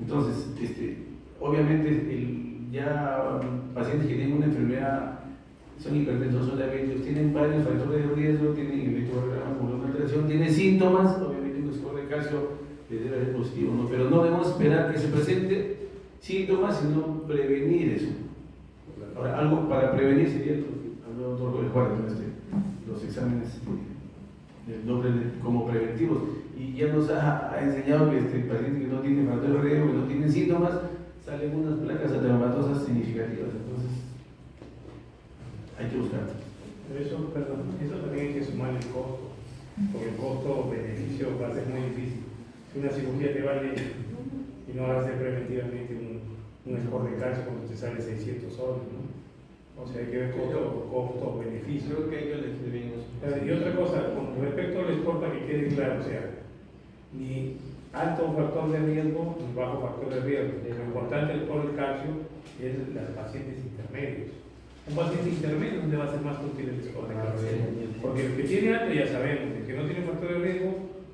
Entonces, obviamente, ya pacientes que tienen una enfermedad, son hipertensos, son diabéticos, tienen varios factores de riesgo, tienen electrocardiograma con una alteración, tienen síntomas, obviamente un score de calcio les debe ser positivo, ¿no? Pero no debemos esperar que se presente síntomas, sino prevenir eso. Ahora, algo para prevenir sería los exámenes del doble como preventivos. Y ya nos ha enseñado que pacientes que no tienen factores de riesgo, que no tienen síntomas, salen unas placas ateromatosas significativas. Entonces, hay que buscar. Eso también hay que sumar el costo, porque el costo-beneficio va a ser muy difícil. Si una cirugía te vale y no vas a hacer preventivamente un score de calcio cuando te sale 600 soles, ¿no? O sea, hay que ver costo-beneficio. Creo que hay que elegir bien eso. Y otra cosa, con respecto al score, para que quede claro, o sea, ni alto factor de riesgo ni bajo factor de riesgo. Lo importante del score de calcio es los pacientes intermedios. Un paciente intermedio donde va a ser más útil el score de calcio. Porque el que tiene alto ya sabemos, el que no tiene factor de riesgo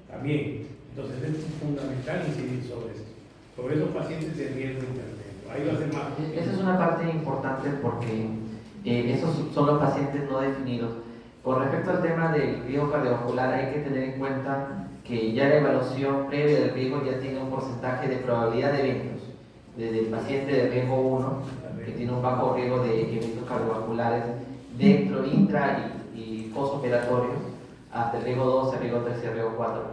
también. Entonces es fundamental incidir sobre esos pacientes de riesgo intermedio. Ahí va a ser más útil. Esa es una parte importante porque esos son los pacientes no definidos. Con respecto al tema del riesgo cardiovascular, hay que tener en cuenta que ya la evaluación previa del riesgo ya tiene un porcentaje de probabilidad de eventos, desde el paciente de riesgo 1, que tiene un bajo riesgo de eventos cardiovasculares dentro, intra y postoperatorio, hasta el riesgo 2, el riesgo 3 y el riesgo 4.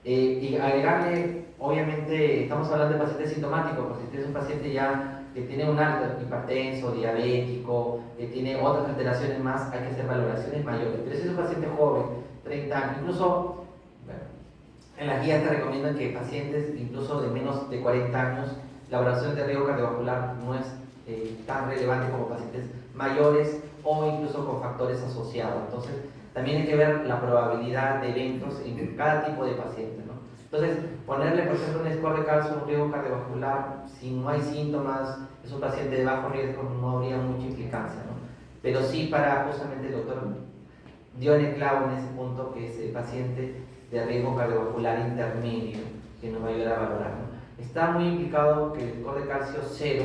Y agregarle, obviamente, estamos hablando de pacientes sintomáticos, porque si usted es un paciente ya que tiene un alto hipertenso, diabético, que tiene otras alteraciones más, hay que hacer valoraciones mayores. Pero si es un paciente joven, 30 años, incluso, bueno, en las guías te recomiendan que pacientes incluso de menos de 40 años, la valoración de riesgo cardiovascular no es tan relevante como pacientes mayores o incluso con factores asociados. Entonces, también hay que ver la probabilidad de eventos en cada tipo de paciente, ¿no? Entonces, ponerle, por ejemplo, un score de calcio, un riesgo cardiovascular, si no hay síntomas, es un paciente de bajo riesgo, no habría mucha implicancia, ¿no? Pero sí para, justamente el doctor dio en el clavo en ese punto, que es el paciente de riesgo cardiovascular intermedio, que nos va a ayudar a valorar, ¿no? Está muy implicado que el score de calcio 0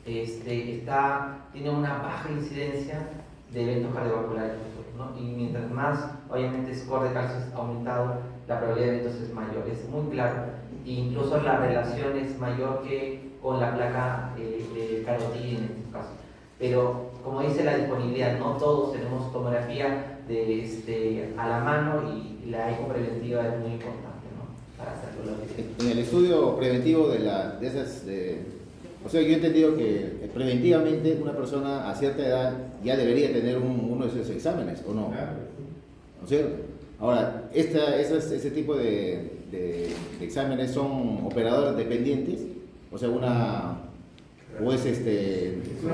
tiene una baja incidencia de eventos cardiovasculares, ¿no? Y mientras más, obviamente, el score de calcio es aumentado, la probabilidad de eventos es mayor, es muy claro. E incluso la relación es mayor que con la placa de carotídea en este caso. Pero, como dice la disponibilidad, no todos tenemos tomografía a la mano y la eco preventiva es muy importante, ¿no? Para hacerlo. En el estudio preventivo o sea, yo he entendido que preventivamente una persona a cierta edad ya debería tener uno de esos exámenes, ¿o no? ¿No es cierto? Ahora, ese tipo de exámenes son operadores dependientes, o sea,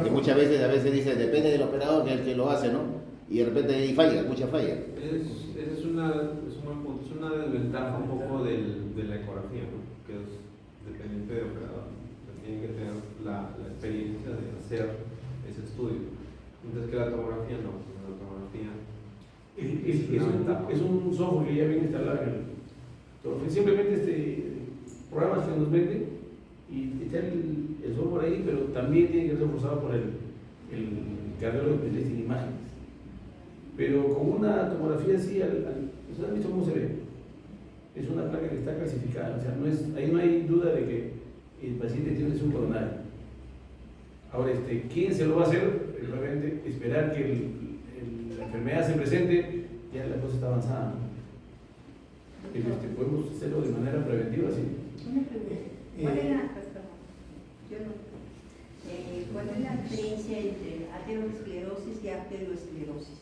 que muchas veces dice, depende del operador que lo hace, ¿no? Y de repente ahí falla, mucha falla. Es un buen punto, es una desventaja un poco de la ecografía, ¿no? Que es dependiente del operador. Tienen que tener la experiencia de hacer ese estudio. Mientras que la tomografía no, la tomografía es un software que ya viene instalado en el simplemente programas que nos venden y está el software ahí, pero también tiene que ser reforzado por el cardiólogo especialista en imágenes. Pero con una tomografía así, ¿ustedes han visto cómo se ve? es una placa que está clasificada, o sea, ahí no hay duda de que el paciente tiene lesión coronaria. Ahora, ¿quién se lo va a hacer? Realmente esperar que la enfermedad se presente, ya la cosa está avanzada, ¿no? Pero, podemos hacerlo de manera preventiva, sí. Una pregunta. ¿Cuál es la diferencia entre aterosclerosis y arteriosclerosis?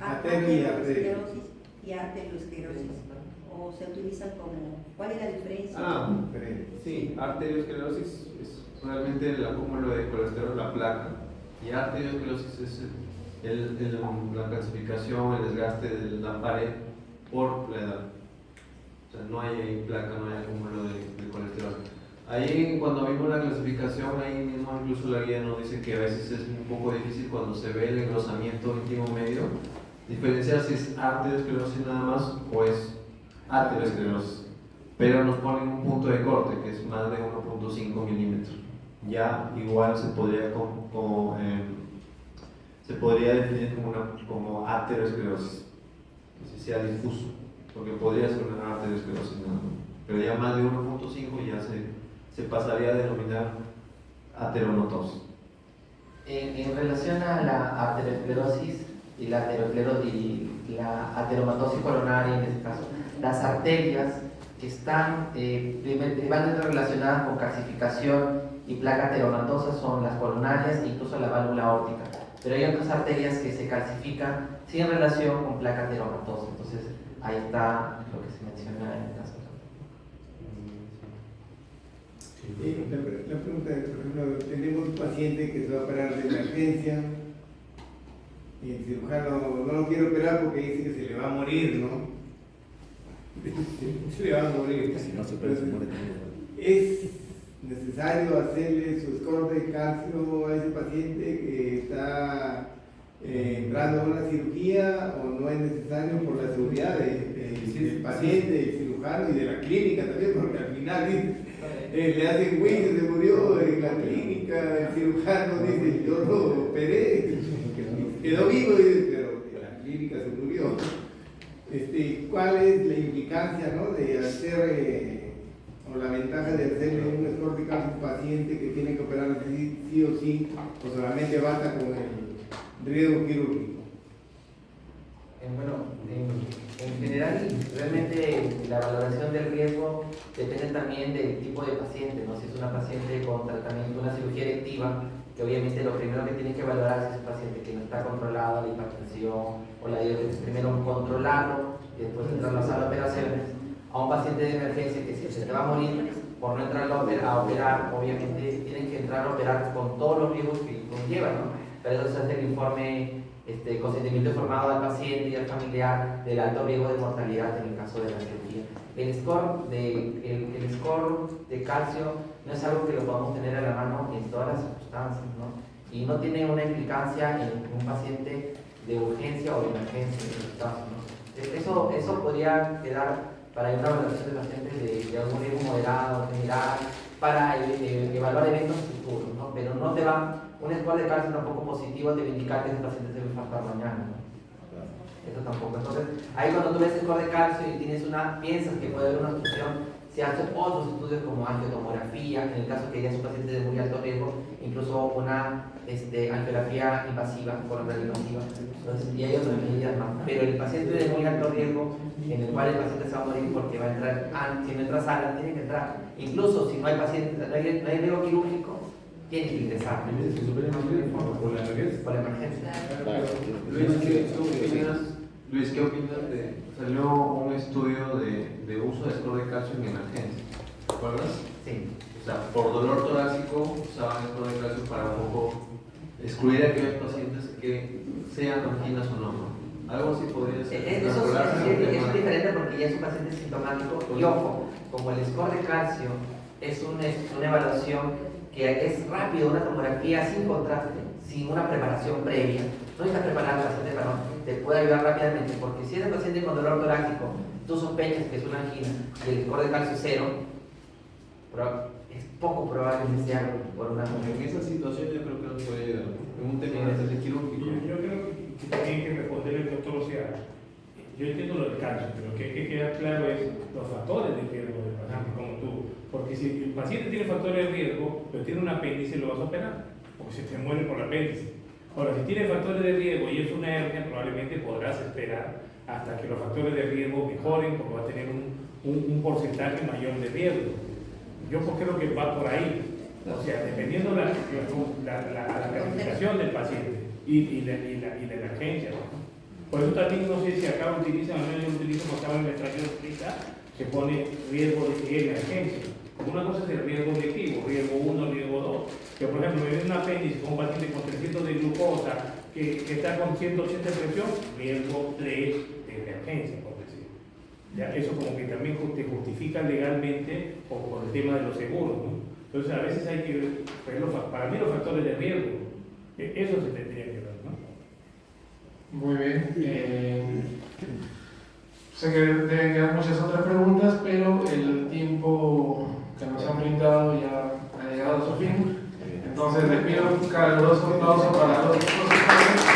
Aterosclerosis y arteriosclerosis. ¿O se utilizan como? ¿Cuál es la diferencia? Sí, arteriosclerosis es realmente el acúmulo de colesterol en la placa, y arteriosclerosis es la calcificación, el desgaste de la pared por la edad. O sea, no hay ahí placa, no hay acúmulo de colesterol. Ahí, cuando vimos la clasificación, ahí mismo incluso la guía nos dice que a veces es un poco difícil cuando se ve el engrosamiento íntimo medio diferenciar si es arteriosclerosis nada más o es aterosclerosis, pero nos ponen un punto de corte que es más de 1.5 milímetros. Ya igual se podría definir como aterosclerosis, si sea difuso, porque podría ser una arteriosclerosis nada más, pero ya más de 1.5 ya se pasaría a denominar ateromatosis. En relación a la arteriosclerosis y la ateromatosis coronaria, en este caso, las arterias que están van relacionadas con calcificación y placa ateromatosa son las coronarias e incluso la válvula aórtica. Pero hay otras arterias que se calcifican sin relación con placa ateromatosa. Entonces, ahí está lo que se menciona en el caso. La pregunta es, por ejemplo, tenemos un paciente que se va a operar de emergencia y el cirujano no lo quiere operar porque dice que se le va a morir, ¿no? Se le va a morir. Si no se opera, se muere. ¿Es necesario hacerle su score de calcio a ese paciente que está entrando a una cirugía, o no es necesario por la seguridad del paciente, del cirujano y de la clínica también? Porque al final le hacen juicio, se murió en la clínica, el cirujano dice, yo lo operé, quedó vivo, pero en la clínica se murió. ¿Cuál es la implicancia, ¿no?, de hacer, o la ventaja de hacerle un score de calcio a un paciente que tiene que operar sí o sí, o solamente basta con el riesgo quirúrgico? Bueno, en general, realmente la valoración del riesgo depende también del tipo de paciente, ¿no? Si es una paciente con tratamiento, una cirugía electiva, que obviamente lo primero que tiene que valorar si es un paciente que no está controlado, la hipertensión o la diabetes, primero controlarlo y después entrar a la sala de operaciones. A un paciente de emergencia que si se te va a morir por no entrar a operar, obviamente tienen que entrar a operar con todos los riesgos que conllevan, ¿no? Pero eso se hace el informe, consentimiento informado al paciente y al familiar del alto riesgo de mortalidad en el caso de la cirugía. El score de calcio no es algo que lo podamos tener a la mano en todas las circunstancias, ¿no? Y no tiene una implicancia en un paciente de urgencia o de emergencia en este caso, ¿no? Eso podría quedar para una evaluación de pacientes de algún riesgo moderado, general, para evaluar eventos futuros, ¿no? Pero no te va, un score de calcio tampoco positivo te va a indicar que ese paciente se va a infartar mañana, ¿no? Eso tampoco. Entonces, ahí cuando tú ves el score de calcio y piensas que puede haber una obstrucción, se hacen otros estudios como angiotomografía, en el caso que ya es un paciente de muy alto riesgo, incluso una angiografía invasiva, coronaria invasiva. Entonces, y hay otras medidas más. Pero el paciente de muy alto riesgo, en el cual el paciente se va a morir porque va a entrar, si no entra a sala, tiene que entrar. Incluso si no hay paciente, no hay riesgo quirúrgico, tiene que ingresar. Por la emergencia. Por la emergencia. Luis, ¿qué opinas salió un estudio de uso de score de calcio en emergencia? ¿Te acuerdas? Sí. O sea, por dolor torácico usaban score de calcio para un poco excluir a aquellos pacientes que sean anginas o no, ¿no? Algo así podría ser. Eso es diferente porque ya es un paciente sintomático. Y ojo, como el score de calcio es una evaluación que es rápido, una tomografía sin contraste, sin una preparación previa. No estás preparado al paciente para te puede ayudar rápidamente, porque si es el paciente con dolor torácico, tú sospechas que es una angina y el score de calcio es 0, es poco probable que sea por una angina. En esa situación yo creo que nos puede ayudar. En un tema de quirúrgico. Yo creo que tiene que responder el doctor Oceano. yo entiendo lo del calcio, pero lo que hay que quedar claro es los factores de riesgo del paciente, como tú. Porque si el paciente tiene factores de riesgo, pero tiene un apéndice, lo vas a operar, porque se te muere por el apéndice. Ahora, si tiene factores de riesgo y es una hernia, probablemente podrás esperar hasta que los factores de riesgo mejoren, porque va a tener un porcentaje mayor de riesgo. Yo creo que va por ahí. O sea, dependiendo de la calificación del paciente y la emergencia, ¿no? Por eso también no sé si acá utilizan, al menos yo utilizo cuando estaba en el extracción explica, se pone riesgo de emergencia. Una cosa es el riesgo objetivo, riesgo 1, riesgo 2. Que por ejemplo, me viene un apéndice con un paciente con 300 de glucosa que está con 180 de presión, riesgo 3 de emergencia, por decir. Ya, eso como que también te justifica legalmente por el tema de los seguros, ¿no? Entonces a veces hay que ver, para mí los factores de riesgo, eso se tendría que ver, ¿no? Muy bien. Sé que deben quedar muchas otras preguntas, pero el tiempo que nos han brindado ya ha llegado a su fin. Entonces les pido un caluroso aplauso para los profesores.